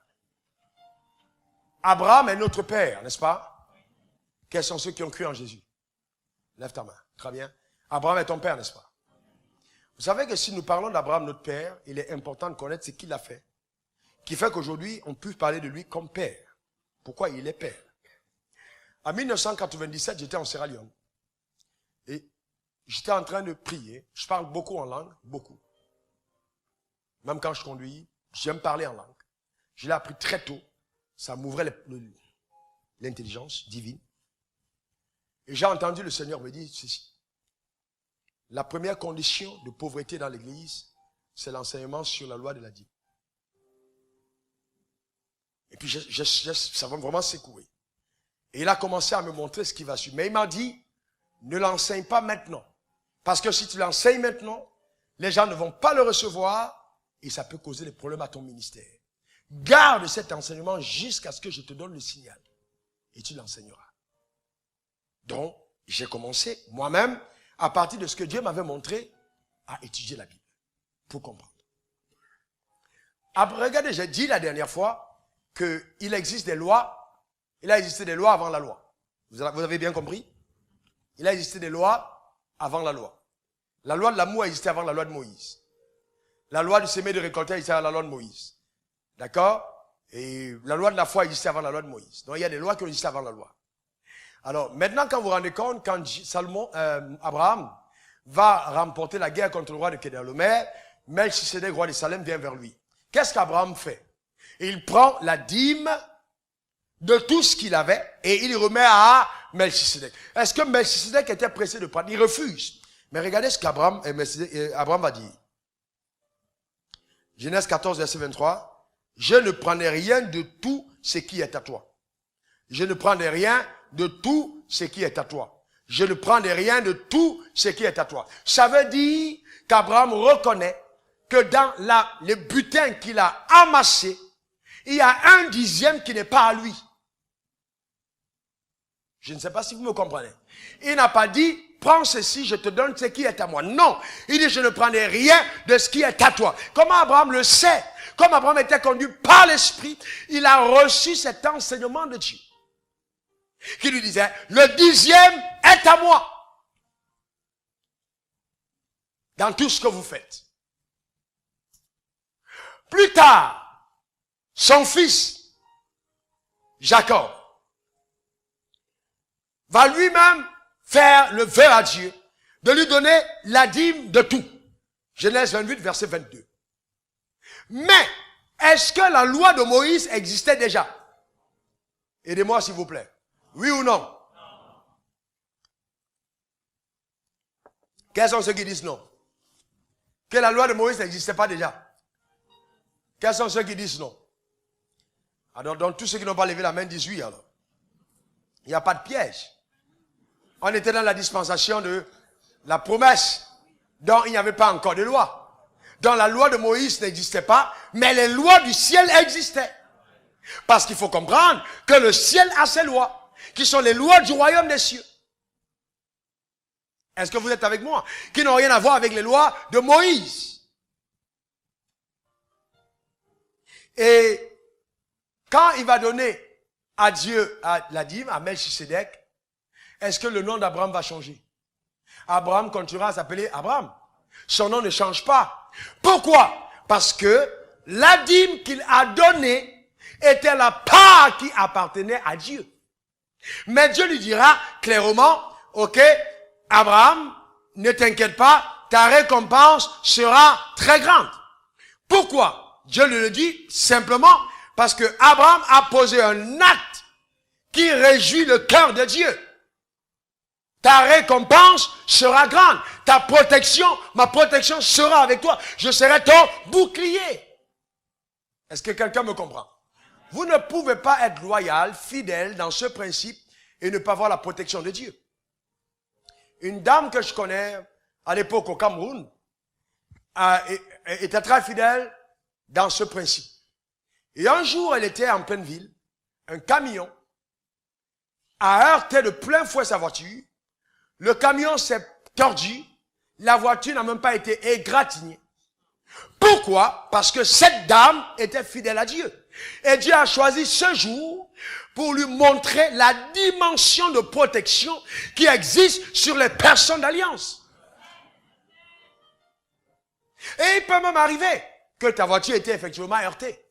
Abraham est notre père, n'est-ce pas? Quels sont ceux qui ont cru en Jésus? Lève ta main. Très bien. Abraham est ton père, n'est-ce pas? Vous savez que si nous parlons d'Abraham, notre père, il est important de connaître ce qu'il a fait. Qui fait qu'aujourd'hui, on peut parler de lui comme père. Pourquoi il est père? En 1997, j'étais en Sierra Leone. Et j'étais en train de prier. Je parle beaucoup en langue, beaucoup. Même quand je conduis, j'aime parler en langue. Je l'ai appris très tôt. Ça m'ouvrait l'intelligence divine. Et j'ai entendu le Seigneur me dire ceci. La première condition de pauvreté dans l'église, c'est l'enseignement sur la loi de la dîme. Et puis ça va vraiment secouer. Et il a commencé à me montrer ce qui va suivre. Mais il m'a dit, ne l'enseigne pas maintenant. Parce que si tu l'enseignes maintenant, les gens ne vont pas le recevoir et ça peut causer des problèmes à ton ministère. Garde cet enseignement jusqu'à ce que je te donne le signal. Et tu l'enseigneras. Donc, j'ai commencé moi-même à partir de ce que Dieu m'avait montré à étudier la Bible. Pour comprendre. Après, regardez, j'ai dit la dernière fois qu'il existe des lois. Il a existé des lois avant la loi. Vous avez bien compris? Il a existé des lois avant la loi. La loi de l'amour a existé avant la loi de Moïse. La loi du semer et de récolter a existé avant la loi de Moïse. D'accord? Et la loi de la foi a existé avant la loi de Moïse. Donc il y a des lois qui ont existé avant la loi. Alors maintenant, quand vous vous rendez compte, quand Abraham va remporter la guerre contre le roi de Kedorlaomer, Melchisedec, roi de Salem, vient vers lui. Qu'est-ce qu'Abraham fait? Il prend la dîme de tout ce qu'il avait et il remet à Melchisedec. Est-ce que Melchisedec était pressé de prendre? Il refuse. Mais regardez ce qu'Abraham Abraham va dire. Genèse 14, verset 23. Je ne prendrai rien de tout ce qui est à toi. Je ne prendrai rien de tout ce qui est à toi. Je ne prendrai rien de tout ce qui est à toi. Ça veut dire qu'Abraham reconnaît que dans le butin qu'il a amassé, il y a 1/10 qui n'est pas à lui. Je ne sais pas si vous me comprenez. Il n'a pas dit, prends ceci, je te donne ce qui est à moi. Non, il dit, je ne prendrai rien de ce qui est à toi. Comment Abraham le sait? Comme Abraham était conduit par l'Esprit, il a reçu cet enseignement de Dieu. Qui lui disait, le 10e est à moi. Dans tout ce que vous faites. Plus tard, son fils, Jacob, va lui-même faire le vœu à Dieu de lui donner la dîme de tout. Genèse 28, verset 22. Mais, est-ce que la loi de Moïse existait déjà? Aidez-moi s'il vous plaît. Oui ou non? Quels sont ceux qui disent non? Que la loi de Moïse n'existait pas déjà? Quels sont ceux qui disent non? Alors, donc tous ceux qui n'ont pas levé la main disent oui alors. Il n'y a pas de piège. On était dans la dispensation de la promesse, dont il n'y avait pas encore de loi. Dont la loi de Moïse n'existait pas, mais les lois du ciel existaient. Parce qu'il faut comprendre que le ciel a ses lois, qui sont les lois du royaume des cieux. Est-ce que vous êtes avec moi? Qui n'ont rien à voir avec les lois de Moïse. Et quand il va donner à Dieu la dîme, à Melchisedec, est-ce que le nom d'Abraham va changer? Abraham continuera à s'appeler Abraham. Son nom ne change pas. Pourquoi? Parce que la dîme qu'il a donnée était la part qui appartenait à Dieu. Mais Dieu lui dira clairement, ok, Abraham, ne t'inquiète pas, ta récompense sera très grande. Pourquoi? Dieu lui le dit simplement parce que Abraham a posé un acte qui réjouit le cœur de Dieu. Ta récompense sera grande. Ta protection, ma protection sera avec toi. Je serai ton bouclier. Est-ce que quelqu'un me comprend? Vous ne pouvez pas être loyal, fidèle dans ce principe et ne pas avoir la protection de Dieu. Une dame que je connais à l'époque au Cameroun était très fidèle dans ce principe. Et un jour, elle était en pleine ville. Un camion a heurté de plein fouet sa voiture. Le camion s'est tordu. La voiture n'a même pas été égratignée. Pourquoi? Parce que cette dame était fidèle à Dieu. Et Dieu a choisi ce jour pour lui montrer la dimension de protection qui existe sur les personnes d'alliance. Et il peut même arriver que ta voiture ait été effectivement heurtée.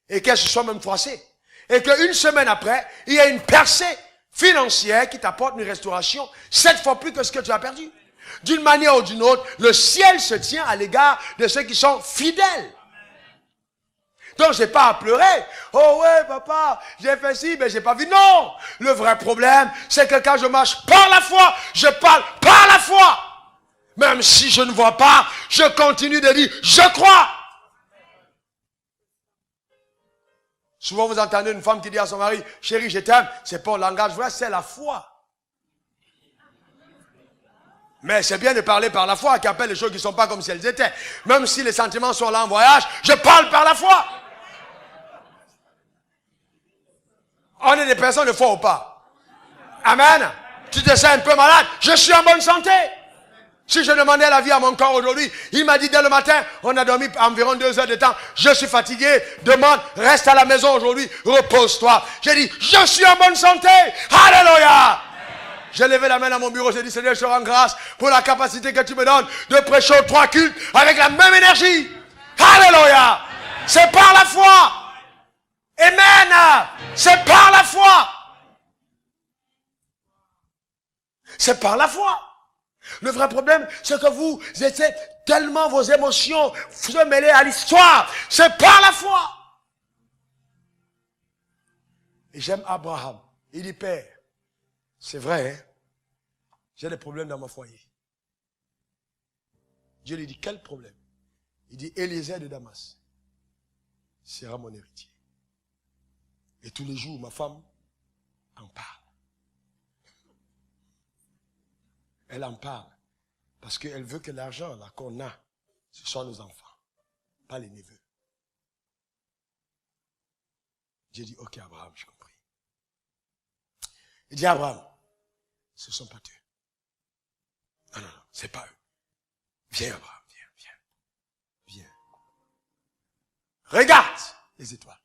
Et qu'elle se soit même froissée. Et qu'une semaine après, il y a une percée financière qui t'apporte une restauration 7 fois plus que ce que tu as perdu. D'une manière ou d'une autre, le ciel se tient à l'égard de ceux qui sont fidèles. Donc, j'ai pas à pleurer. Oh ouais, papa, j'ai fait ci, mais j'ai pas vu. Non! Le vrai problème, c'est que quand je marche par la foi, je parle par la foi. Même si je ne vois pas, je continue de dire, je crois. Souvent, vous entendez une femme qui dit à son mari, chérie, je t'aime. C'est pas un langage vrai, c'est la foi. Mais c'est bien de parler par la foi, qui appelle les choses qui ne sont pas comme si elles étaient. Même si les sentiments sont là en voyage, je parle par la foi. On est des personnes de foi ou pas? Amen. Tu te sens un peu malade, je suis en bonne santé. Si je demandais la vie à mon corps aujourd'hui, il m'a dit dès le matin, on a dormi environ 2 heures de temps, je suis fatigué, demande, reste à la maison aujourd'hui, repose-toi. J'ai dit, je suis en bonne santé, alléluia. J'ai levé la main dans mon bureau, j'ai dit, Seigneur, je te rends grâce pour la capacité que tu me donnes de prêcher aux 3 cultes avec la même énergie. Alléluia. C'est par la foi. Amen. C'est par la foi. C'est par la foi. Le vrai problème, c'est que vous étiez tellement vos émotions se mêlées à l'histoire. C'est par la foi. Et j'aime Abraham. Il dit, Père, c'est vrai, hein? J'ai des problèmes dans mon foyer. Dieu lui dit, quel problème? Il dit, Eliezer de Damas sera mon héritier. Et tous les jours, ma femme en parle. Elle en parle parce qu'elle veut que l'argent là qu'on a, ce soit nos enfants, pas les neveux. Dieu dit, ok Abraham, j'ai compris. Il dit, Abraham, ce ne sont pas eux. Non, c'est pas eux. Viens Abraham, viens. Regarde les étoiles.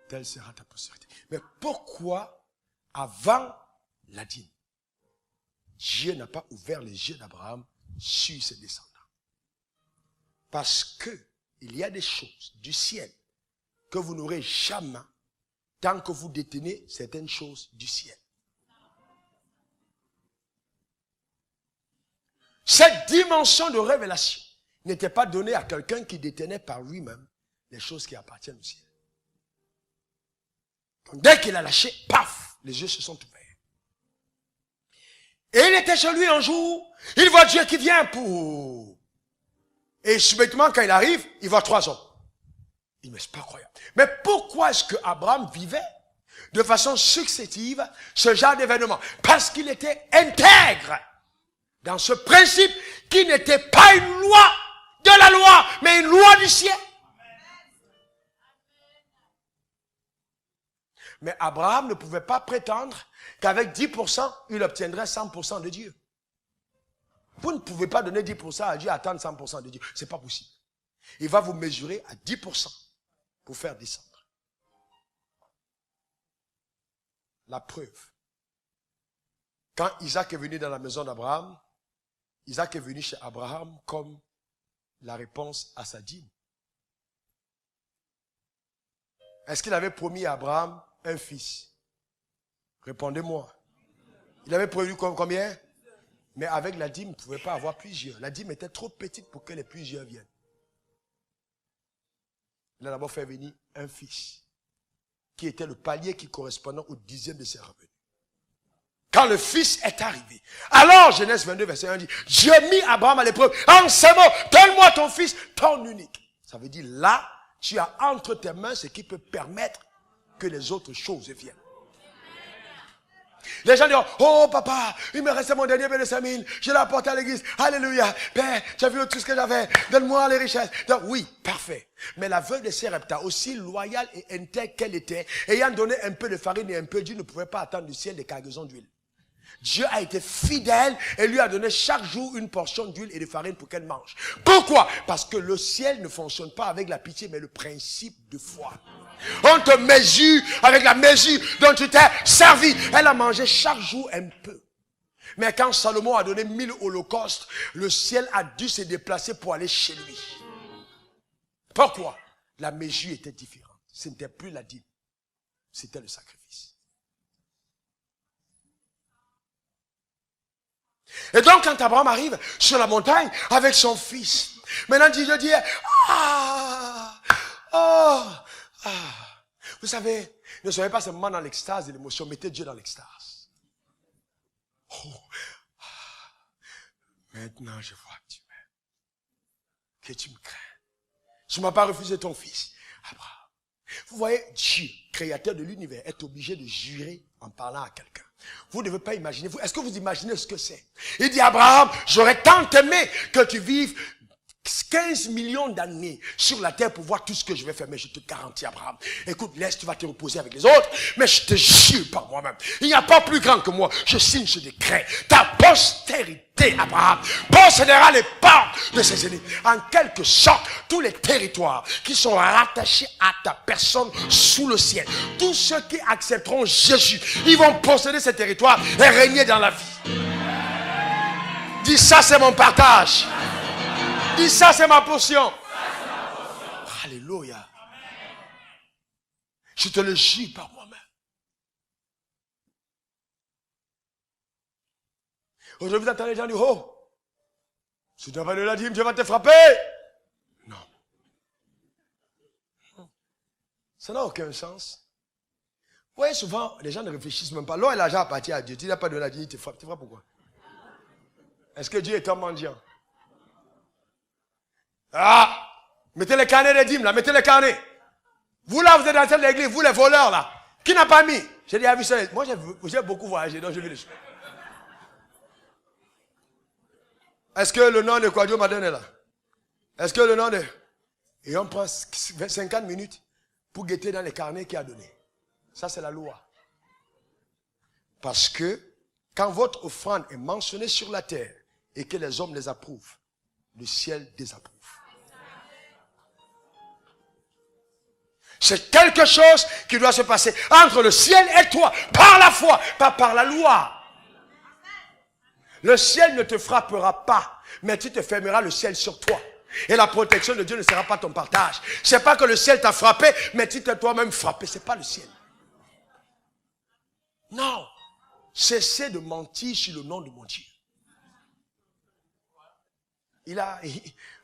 Telle sera ta postérité. Mais pourquoi avant la dîme, Dieu n'a pas ouvert les yeux d'Abraham sur ses descendants? Parce que il y a des choses du ciel que vous n'aurez jamais tant que vous détenez certaines choses du ciel. Cette dimension de révélation n'était pas donnée à quelqu'un qui détenait par lui-même les choses qui appartiennent au ciel. Donc, dès qu'il a lâché, paf, les yeux se sont ouverts. Et il était chez lui un jour, il voit Dieu qui vient pour... Et subitement, quand il arrive, il voit 3 hommes. Il dit, mais c'est pas croyable. Mais pourquoi est-ce que Abraham vivait de façon successive ce genre d'événement? Parce qu'il était intègre dans ce principe qui n'était pas une loi de la loi, mais une loi du ciel. Mais Abraham ne pouvait pas prétendre qu'avec 10%, il obtiendrait 100% de Dieu. Vous ne pouvez pas donner 10% à Dieu et attendre 100% de Dieu. Ce n'est pas possible. Il va vous mesurer à 10% pour faire descendre. La preuve. Quand Isaac est venu dans la maison d'Abraham, Isaac est venu chez Abraham comme la réponse à sa dîme. Est-ce qu'il avait promis à Abraham un fils? Répondez-moi. Il avait prévu combien? Mais avec la dîme, il ne pouvait pas avoir plusieurs. La dîme était trop petite pour que les plusieurs viennent. Il a d'abord fait venir un fils, qui était le palier qui correspondait au 10e de ses revenus. Quand le fils est arrivé, alors Genèse 22, verset 1 dit, Dieu mit Abraham à l'épreuve. En ces mots, donne-moi ton fils, ton unique. Ça veut dire, là, tu as entre tes mains ce qui peut permettre que les autres choses viennent. Les gens disent, oh papa, il me restait mon dernier béni de 5 000, je l'ai apporté à l'église, alléluia, Père, tu as vu tout ce que j'avais, donne-moi les richesses. Donc oui, parfait. Mais la veuve de Sarepta, aussi loyale et intègre qu'elle était, ayant donné un peu de farine et un peu d'huile, ne pouvait pas attendre du ciel des cargaisons d'huile. Dieu a été fidèle et lui a donné chaque jour une portion d'huile et de farine pour qu'elle mange. Pourquoi? Parce que le ciel ne fonctionne pas avec la pitié, mais le principe de foi. On te mesure avec la mesure dont tu t'es servi. Elle a mangé chaque jour un peu. Mais quand Salomon a donné 1000 holocaustes, le ciel a dû se déplacer pour aller chez lui. Pourquoi? La mesure était différente. Ce n'était plus la dîme. C'était le sacrifice. Et donc quand Abraham arrive sur la montagne avec son fils, maintenant Dieu dit, vous savez, ne soyez pas seulement dans l'extase de l'émotion, mettez Dieu dans l'extase. Maintenant je vois que tu m'aimes, que tu me crains. Tu ne m'as pas refusé ton fils, Abraham. Vous voyez, Dieu, créateur de l'univers, est obligé de jurer en parlant à quelqu'un. Vous ne devez pas imaginer. Est-ce que vous imaginez ce que c'est? Il dit, Abraham, j'aurais tant aimé que tu vives 15 millions d'années sur la terre pour voir tout ce que je vais faire. Mais je te garantis, Abraham, écoute, laisse, tu vas te reposer avec les autres. Mais je te jure par moi-même, il n'y a pas plus grand que moi. Je signe ce décret. Ta postérité, Abraham, possédera les portes de ses ennemis. En quelque sorte, tous les territoires qui sont rattachés à ta personne sous le ciel, tous ceux qui accepteront Jésus, ils vont posséder ces territoires et régner dans la vie. Dis ça, c'est mon partage. Dis ça, c'est ma portion. Alléluia. Je te le jure par moi-même. Aujourd'hui, vous entendez les gens dire, oh, si tu n'as pas de la dîme, Dieu va te frapper. Non. Ça n'a aucun sens. Vous voyez, souvent, les gens ne réfléchissent même pas. L'or et l'argent appartiennent à Dieu. Tu n'as pas de la dîme, il te frappe. Tu frappes pourquoi? Est-ce que Dieu est un mendiant? Ah! Mettez les carnets des dîmes là, mettez les carnets. Vous là, vous êtes dans l'église, vous les voleurs là. Qui n'a pas mis? J'ai déjà vu ça. Moi, j'ai beaucoup voyagé, donc je vis les choses. Est-ce que le nom de quoi Dieu m'a donné là? Est-ce que le nom de... Et on prend 50 minutes pour guetter dans les carnets qu'il a donné. Ça, c'est la loi. Parce que quand votre offrande est mentionnée sur la terre et que les hommes les approuvent, le ciel désapprouve. C'est quelque chose qui doit se passer entre le ciel et toi, par la foi, pas par la loi. Le ciel ne te frappera pas, mais tu te fermeras le ciel sur toi. Et la protection de Dieu ne sera pas ton partage. C'est pas que le ciel t'a frappé, mais tu t'es toi-même frappé. C'est pas le ciel. Non. Cessez de mentir sur le nom de mon Dieu.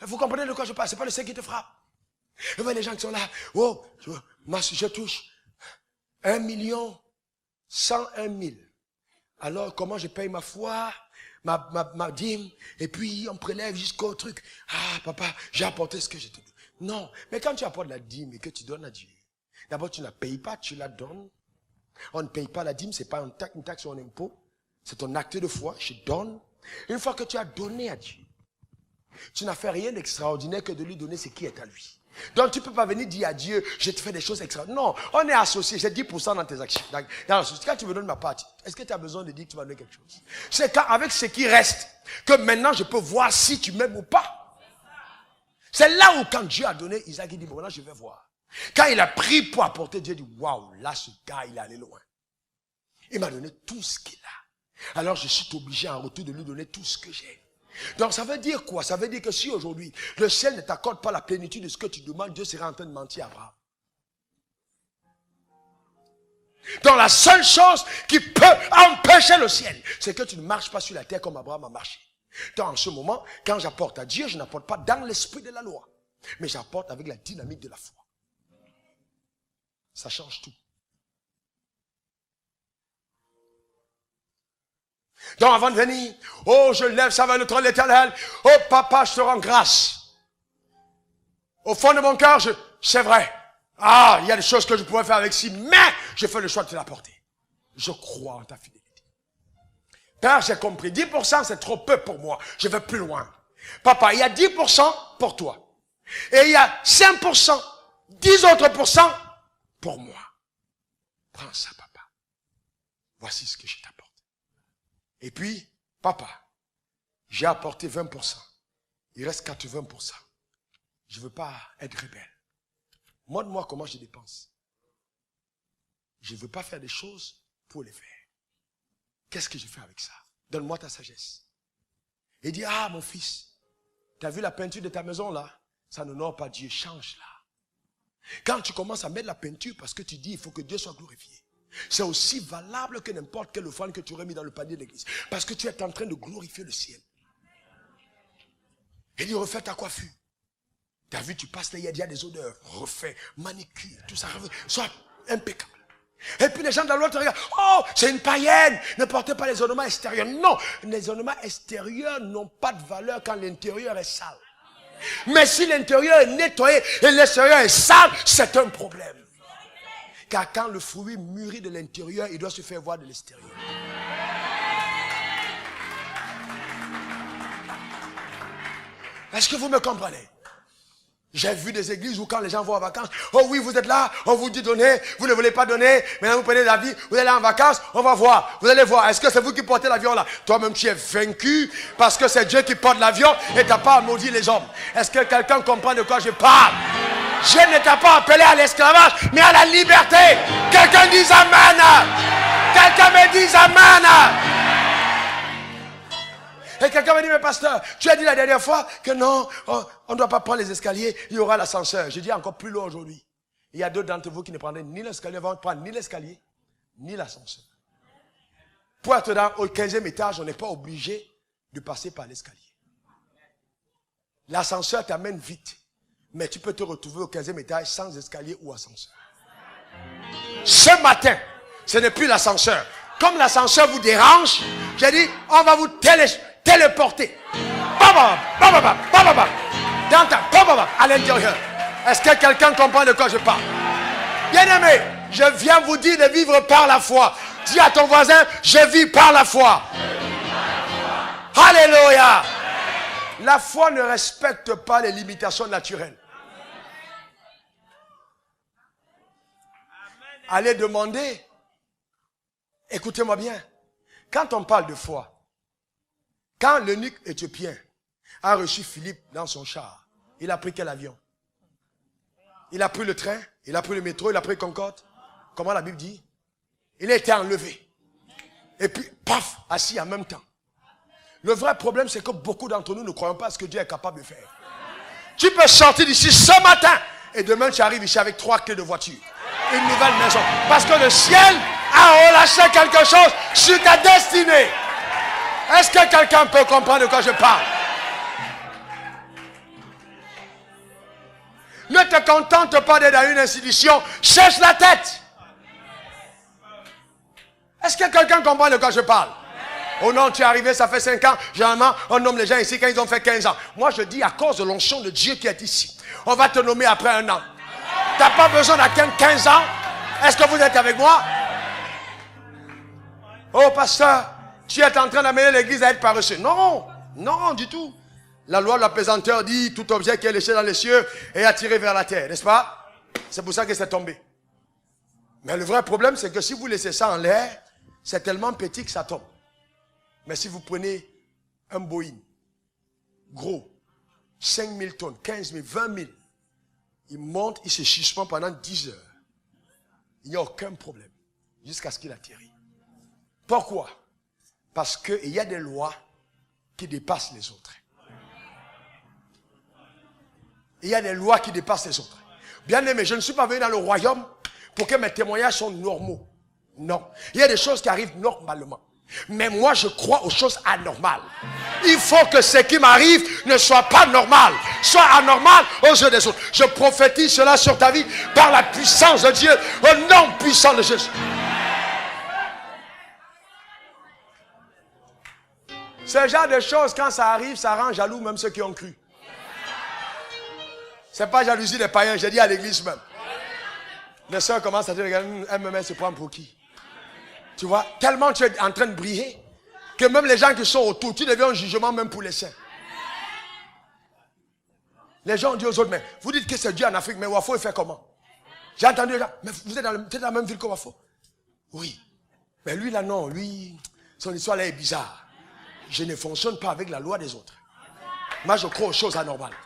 Vous comprenez de quoi je parle? C'est pas le ciel qui te frappe. Vous voyez les gens qui sont là. Oh, je touche 1,101,000. Alors, comment je paye ma foi, ma dîme, et puis on prélève jusqu'au truc. Ah, papa, j'ai apporté ce que je te donne. Non, mais quand tu apportes la dîme et que tu donnes à Dieu, d'abord tu ne la payes pas, tu la donnes. On ne paye pas la dîme, c'est pas une taxe ou un impôt. C'est ton acte de foi, je donne. Une fois que tu as donné à Dieu, tu n'as fait rien d'extraordinaire que de lui donner ce qui est à lui. Donc tu ne peux pas venir dire à Dieu, je te fais des choses extraordinaires. Non, on est associé, j'ai 10% dans tes actions. Quand tu me donnes ma partie, est-ce que tu as besoin de dire que tu vas donner quelque chose? C'est avec ce qui reste que maintenant je peux voir si tu m'aimes ou pas. C'est là où quand Dieu a donné, Isaac dit, bon là je vais voir. Quand il a pris pour apporter, Dieu dit, waouh, là ce gars il est allé loin. Il m'a donné tout ce qu'il a. Alors je suis obligé en retour de lui donner tout ce que j'ai. Donc ça veut dire quoi? Ça veut dire que si aujourd'hui le ciel ne t'accorde pas la plénitude de ce que tu demandes, Dieu sera en train de mentir à Abraham. Donc la seule chose qui peut empêcher le ciel, c'est que tu ne marches pas sur la terre comme Abraham a marché. Donc en ce moment, quand j'apporte à Dieu, je n'apporte pas dans l'esprit de la loi, mais j'apporte avec la dynamique de la foi. Ça change tout. Donc avant de venir, oh je lève ça vers le trône de l'Éternel, oh papa je te rends grâce. Au fond de mon cœur, c'est vrai, il y a des choses que je pourrais faire avec ci, mais je fais le choix de te l'apporter. Je crois en ta fidélité. Père, j'ai compris, 10% c'est trop peu pour moi, je vais plus loin. Papa, il y a 10% pour toi. Et il y a 5%, 10 autres pourcents pour moi. Prends ça papa. Voici ce que je t'apporte. Et puis, papa, j'ai apporté 20%. Il reste 80%. Je ne veux pas être rebelle. Montre-moi comment je dépense. Je ne veux pas faire des choses pour les faire. Qu'est-ce que je fais avec ça? Donne-moi ta sagesse. Et dis, mon fils, tu as vu la peinture de ta maison là? Ça n'honore pas Dieu, change-la. Quand tu commences à mettre la peinture parce que tu dis, il faut que Dieu soit glorifié. C'est aussi valable que n'importe quelle offrande que tu aurais mis dans le panier de l'église. Parce que tu es en train de glorifier le ciel. Et il refait ta coiffure. Tu as vu, tu passes là, il y a des odeurs. Refait, manicure, tout ça. Soit impeccable. Et puis les gens de la loi te regardent. Oh, c'est une païenne. Ne portez pas les ornements extérieurs. Non, les ornements extérieurs n'ont pas de valeur quand l'intérieur est sale. Mais si l'intérieur est nettoyé et l'extérieur est sale, c'est un problème. Car quand le fruit mûrit de l'intérieur, il doit se faire voir de l'extérieur. Est-ce que vous me comprenez? J'ai vu des églises où quand les gens vont en vacances, oh oui, vous êtes là, on vous dit donner, vous ne voulez pas donner, maintenant vous prenez l'avis, vous allez en vacances, on va voir, vous allez voir, est-ce que c'est vous qui portez l'avion là? Toi-même tu es vaincu parce que c'est Dieu qui porte l'avion et tu n'as pas à maudire les hommes. Est-ce que quelqu'un comprend de quoi je parle? Dieu ne t'a pas appelé à l'esclavage, mais à la liberté. Quelqu'un dise Amen. Quelqu'un me dise Amen. Et quelqu'un me dit, mais pasteur, tu as dit la dernière fois que non, on ne doit pas prendre les escaliers, il y aura l'ascenseur. Je dis encore plus loin aujourd'hui. Il y a deux d'entre vous qui ne prendraient ni l'escalier, vont prendre ni l'escalier, ni l'ascenseur. Pour être au 15e étage, on n'est pas obligé de passer par l'escalier. L'ascenseur t'amène vite, mais tu peux te retrouver au 15e étage sans escalier ou ascenseur. Ce matin, ce n'est plus l'ascenseur. Comme l'ascenseur vous dérange, j'ai dit, on va vous téléporter. À l'intérieur. Est-ce que quelqu'un comprend de quoi je parle? Bien-aimé, je viens vous dire de vivre par la foi. Dis à ton voisin, je vis par la foi. Alléluia. La foi ne respecte pas les limitations naturelles. Allez demander. Écoutez-moi bien. Quand on parle de foi, quand l'eunuque éthiopien a reçu Philippe dans son char, il a pris quel avion? Il a pris le train, il a pris le métro, il a pris Concorde. Comment la Bible dit? Il a été enlevé. Et puis, paf, assis en même temps. Le vrai problème, c'est que beaucoup d'entre nous ne croyons pas à ce que Dieu est capable de faire. Tu peux sortir d'ici ce matin et demain tu arrives ici avec 3 clés de voiture. Une nouvelle maison. Parce que le ciel a relâché quelque chose sur ta destinée. Est-ce que quelqu'un peut comprendre de quoi je parle? Ne te contente pas d'être dans une institution. Cherche la tête. Est-ce que quelqu'un comprend de quoi je parle? Oh non, tu es arrivé, ça fait 5 ans. Généralement, on nomme les gens ici quand ils ont fait 15 ans. Moi, je dis à cause de l'onction de Dieu qui est ici. On va te nommer après 1 an. Tu n'as pas besoin d'attendre 15 ans. Est-ce que vous êtes avec moi? Oh, pasteur, tu es en train d'amener l'église à être paresseux. Non, non, du tout. La loi de la pesanteur dit tout objet qui est léché dans les cieux est attiré vers la terre, n'est-ce pas? C'est pour ça que c'est tombé. Mais le vrai problème, c'est que si vous laissez ça en l'air, c'est tellement petit que ça tombe. Mais si vous prenez un Boeing, gros, 5 000 tonnes, 15 000, 20 000, il monte, il se suspend pendant 10 heures. Il n'y a aucun problème, jusqu'à ce qu'il atterrit. Pourquoi? Parce qu'il y a des lois qui dépassent les autres. Il y a des lois qui dépassent les autres. Bien aimé, je ne suis pas venu dans le royaume pour que mes témoignages soient normaux. Non. Il y a des choses qui arrivent normalement. Mais moi, je crois aux choses anormales. Il faut que ce qui m'arrive ne soit pas normal, soit anormal aux yeux des autres. Je prophétise cela sur ta vie par la puissance de Dieu, au nom puissant de Jésus. Ce genre de choses, quand ça arrive, ça rend jaloux même ceux qui ont cru. C'est pas jalousie des païens, j'ai dit à l'église même. Les soeurs commencent à dire, regarde, elle me met se prendre pour qui? Tu vois, tellement tu es en train de briller, que même les gens qui sont autour, tu deviens un jugement même pour les saints. Les gens disent aux autres, mais vous dites que c'est Dieu en Afrique, mais Wafo il fait comment? J'ai entendu les gens, mais vous êtes dans la même ville que Wafo? Oui. Mais lui là non, lui, son histoire là est bizarre. Je ne fonctionne pas avec la loi des autres. Moi je crois aux choses anormales.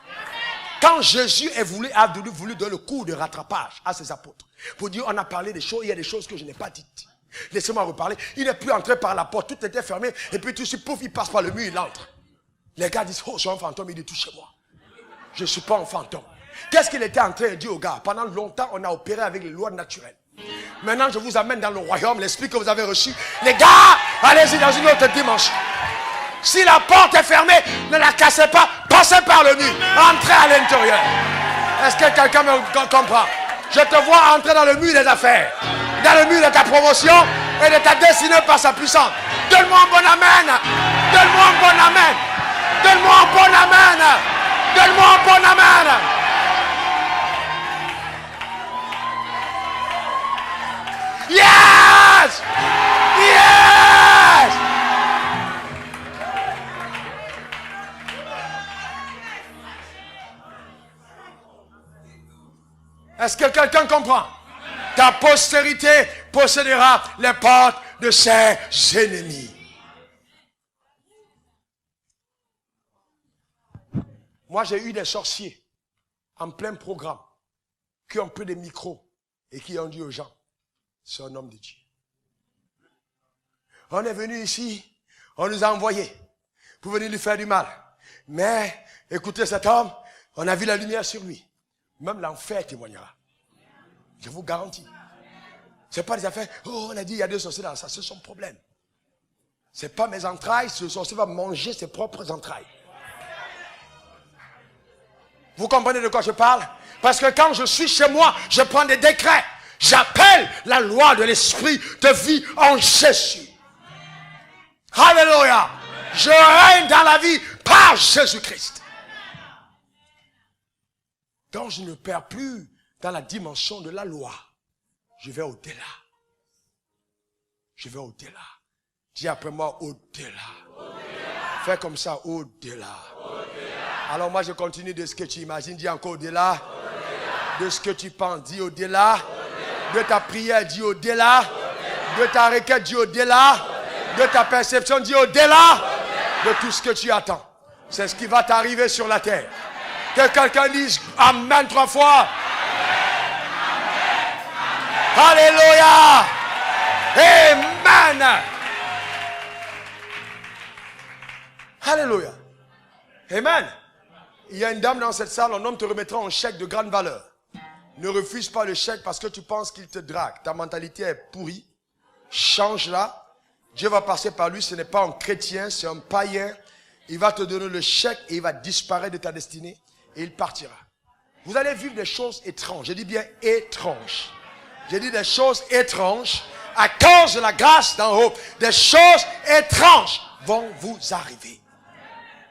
Quand Jésus a voulu donner le coup de rattrapage à ses apôtres, pour dire on a parlé des choses, il y a des choses que je n'ai pas dites. Laissez-moi reparler. Il n'est plus entré par la porte, tout était fermé, et puis tout de suite, pouf, il passe par le mur, il entre. Les gars disent, oh, je suis un fantôme, il dit tout chez moi. Je ne suis pas un fantôme. Qu'est-ce qu'il était en train de dire aux gars? Pendant longtemps, on a opéré avec les lois naturelles. Maintenant, je vous amène dans le royaume, l'esprit que vous avez reçu. Les gars, allez-y dans une autre dimension. Si la porte est fermée, ne la cassez pas, passez par le mur, entrez à l'intérieur. Est-ce que quelqu'un me comprend? Je te vois entrer dans le mur des affaires, dans le mur de ta promotion et de ta destinée par sa puissance. Donne-moi un bon amen. Donne-moi un bon amen. Donne-moi un bon amen. Donne-moi un bon amen. Yes! Yes! Est-ce que quelqu'un comprend? Ta postérité possédera les portes de ses ennemis. Moi, j'ai eu des sorciers en plein programme qui ont pris des micros et qui ont dit aux gens, c'est un homme de Dieu. On est venu ici, on nous a envoyés pour venir lui faire du mal. Mais, écoutez cet homme, on a vu la lumière sur lui. Même l'enfer témoignera. Je vous garantis. C'est pas des affaires, oh, on a dit il y a deux sorciers dans ça, c'est son problème. C'est pas mes entrailles, ce sorcier va manger ses propres entrailles. Vous comprenez de quoi je parle? Parce que quand je suis chez moi, je prends des décrets. J'appelle la loi de l'esprit de vie en Jésus. Alléluia. Je règne dans la vie par Jésus-Christ. Donc je ne perds plus dans la dimension de la loi. Je vais au-delà. Je vais au-delà. Dis après moi, au-delà. Fais comme ça, au-delà. Alors moi je continue de ce que tu imagines. Dis encore au-delà. De ce que tu penses, dis au-delà. De ta prière, dis au-delà. De ta requête, dis au-delà. De ta perception, dis au-delà. De tout ce que tu attends. C'est ce qui va t'arriver sur la terre. Que quelqu'un dise Amen 3 fois. Alléluia. Amen. Alléluia. Amen. Il y a une dame dans cette salle, un homme te remettra un chèque de grande valeur. Ne refuse pas le chèque parce que tu penses qu'il te drague. Ta mentalité est pourrie. Change-la. Dieu va passer par lui. Ce n'est pas un chrétien, c'est un païen. Il va te donner le chèque et il va disparaître de ta destinée. Et il partira. Vous allez vivre des choses étranges. Je dis bien étranges. J'ai dit des choses étranges. À cause de la grâce d'en haut, des choses étranges vont vous arriver.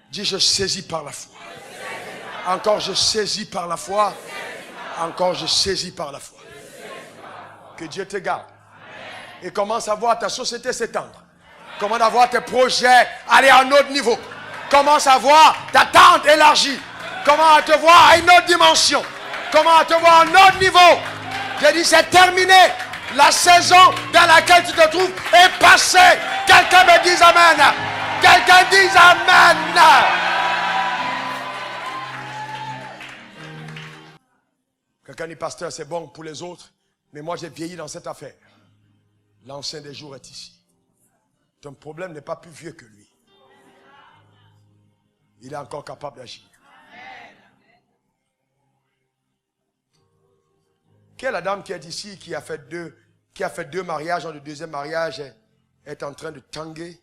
Dis, je saisis par la foi. Encore, je saisis par la foi. Encore, je saisis par la foi. Que Dieu te garde. Et commence à voir ta société s'étendre. Commence à voir tes projets aller à un autre niveau. Commence à voir ta tente élargie. Comment à te voir à une autre dimension. Comment à te voir à un autre niveau. J'ai dit, c'est terminé. La saison dans laquelle tu te trouves est passée. Quelqu'un me dise Amen. Quelqu'un dise Amen. Quelqu'un dit, pasteur, c'est bon pour les autres. Mais moi, j'ai vieilli dans cette affaire. L'ancien des jours est ici. Ton problème n'est pas plus vieux que lui. Il est encore capable d'agir. Quelle est la dame qui est ici, qui a fait deux mariages, le deuxième mariage est en train de tanguer.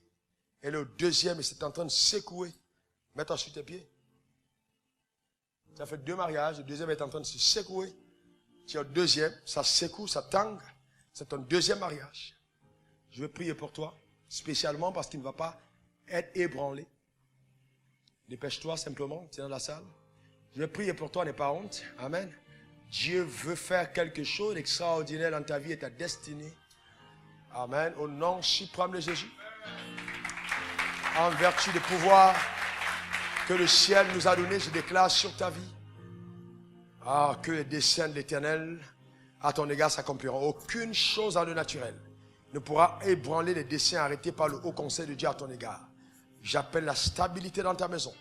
Elle est au deuxième et c'est en train de secouer. Mets-toi sur tes pieds. Ça fait 2 mariages, le deuxième est en train de se secouer. Tu as le deuxième, ça secoue, ça tangue. C'est ton deuxième mariage. Je vais prier pour toi, spécialement parce qu'il ne va pas être ébranlé. Dépêche-toi simplement, tu es dans la salle. Je vais prier pour toi, n'aie pas honte. Amen. Dieu veut faire quelque chose d'extraordinaire dans ta vie et ta destinée. Amen. Au nom suprême de Jésus. En vertu du pouvoir que le ciel nous a donné, je déclare sur ta vie. Que les desseins de l'Éternel à ton égard s'accompliront. Aucune chose dans le naturel ne pourra ébranler les desseins arrêtés par le haut conseil de Dieu à ton égard. J'appelle la stabilité dans ta maison.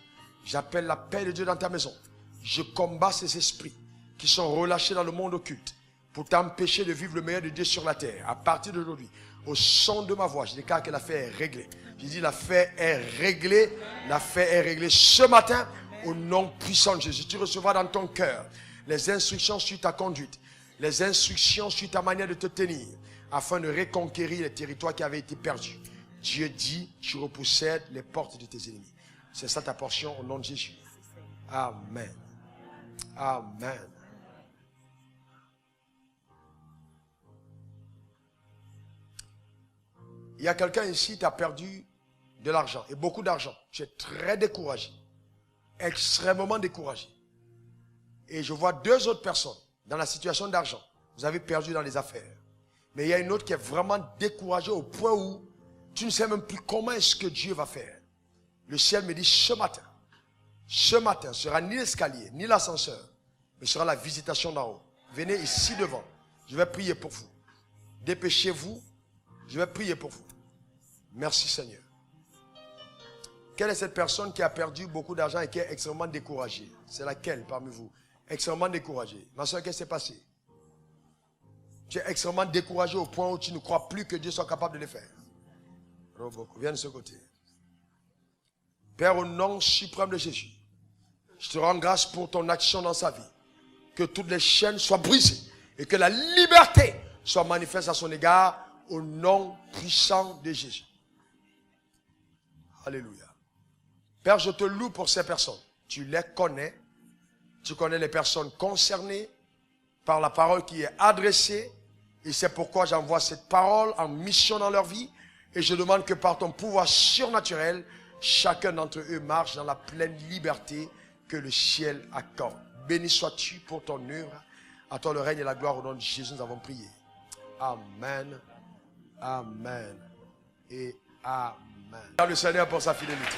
J'appelle la paix de Dieu dans ta maison. Je combats ces esprits qui sont relâchés dans le monde occulte pour t'empêcher de vivre le meilleur de Dieu sur la terre. À partir d'aujourd'hui, au son de ma voix, je déclare que l'affaire est réglée. Je dis l'affaire est réglée. L'affaire est réglée ce matin au nom puissant de Jésus. Tu recevras dans ton cœur les instructions sur ta conduite, les instructions sur ta manière de te tenir, afin de reconquérir les territoires qui avaient été perdus. Dieu dit, tu repossèdes les portes de tes ennemis. C'est ça ta portion au nom de Jésus. Amen. Amen. Il y a quelqu'un ici qui a perdu de l'argent, et beaucoup d'argent. Tu es très découragé, extrêmement découragé. Et je vois 2 autres personnes dans la situation d'argent. Vous avez perdu dans les affaires. Mais il y a une autre qui est vraiment découragée au point où tu ne sais même plus comment est-ce que Dieu va faire. Le ciel me dit ce matin sera ni l'escalier, ni l'ascenseur, mais sera la visitation d'en haut. Venez ici devant. Je vais prier pour vous. Dépêchez-vous. Je vais prier pour vous. Merci Seigneur. Quelle est cette personne qui a perdu beaucoup d'argent et qui est extrêmement découragée? C'est laquelle parmi vous? Extrêmement découragée. Ma soeur, qu'est-ce qui s'est passé? Tu es extrêmement découragé au point où tu ne crois plus que Dieu soit capable de le faire. Viens de ce côté. Père, au nom suprême de Jésus, je te rends grâce pour ton action dans sa vie. Que toutes les chaînes soient brisées et que la liberté soit manifeste à son égard au nom puissant de Jésus. Alléluia. Père, je te loue pour ces personnes. Tu les connais. Tu connais les personnes concernées par la parole qui est adressée. Et c'est pourquoi j'envoie cette parole en mission dans leur vie. Et je demande que par ton pouvoir surnaturel, chacun d'entre eux marche dans la pleine liberté que le ciel accorde. Béni sois-tu pour ton œuvre. À toi le règne et la gloire au nom de Jésus, nous avons prié. Amen. Amen. Et Amen. Le Seigneur pour sa fidélité.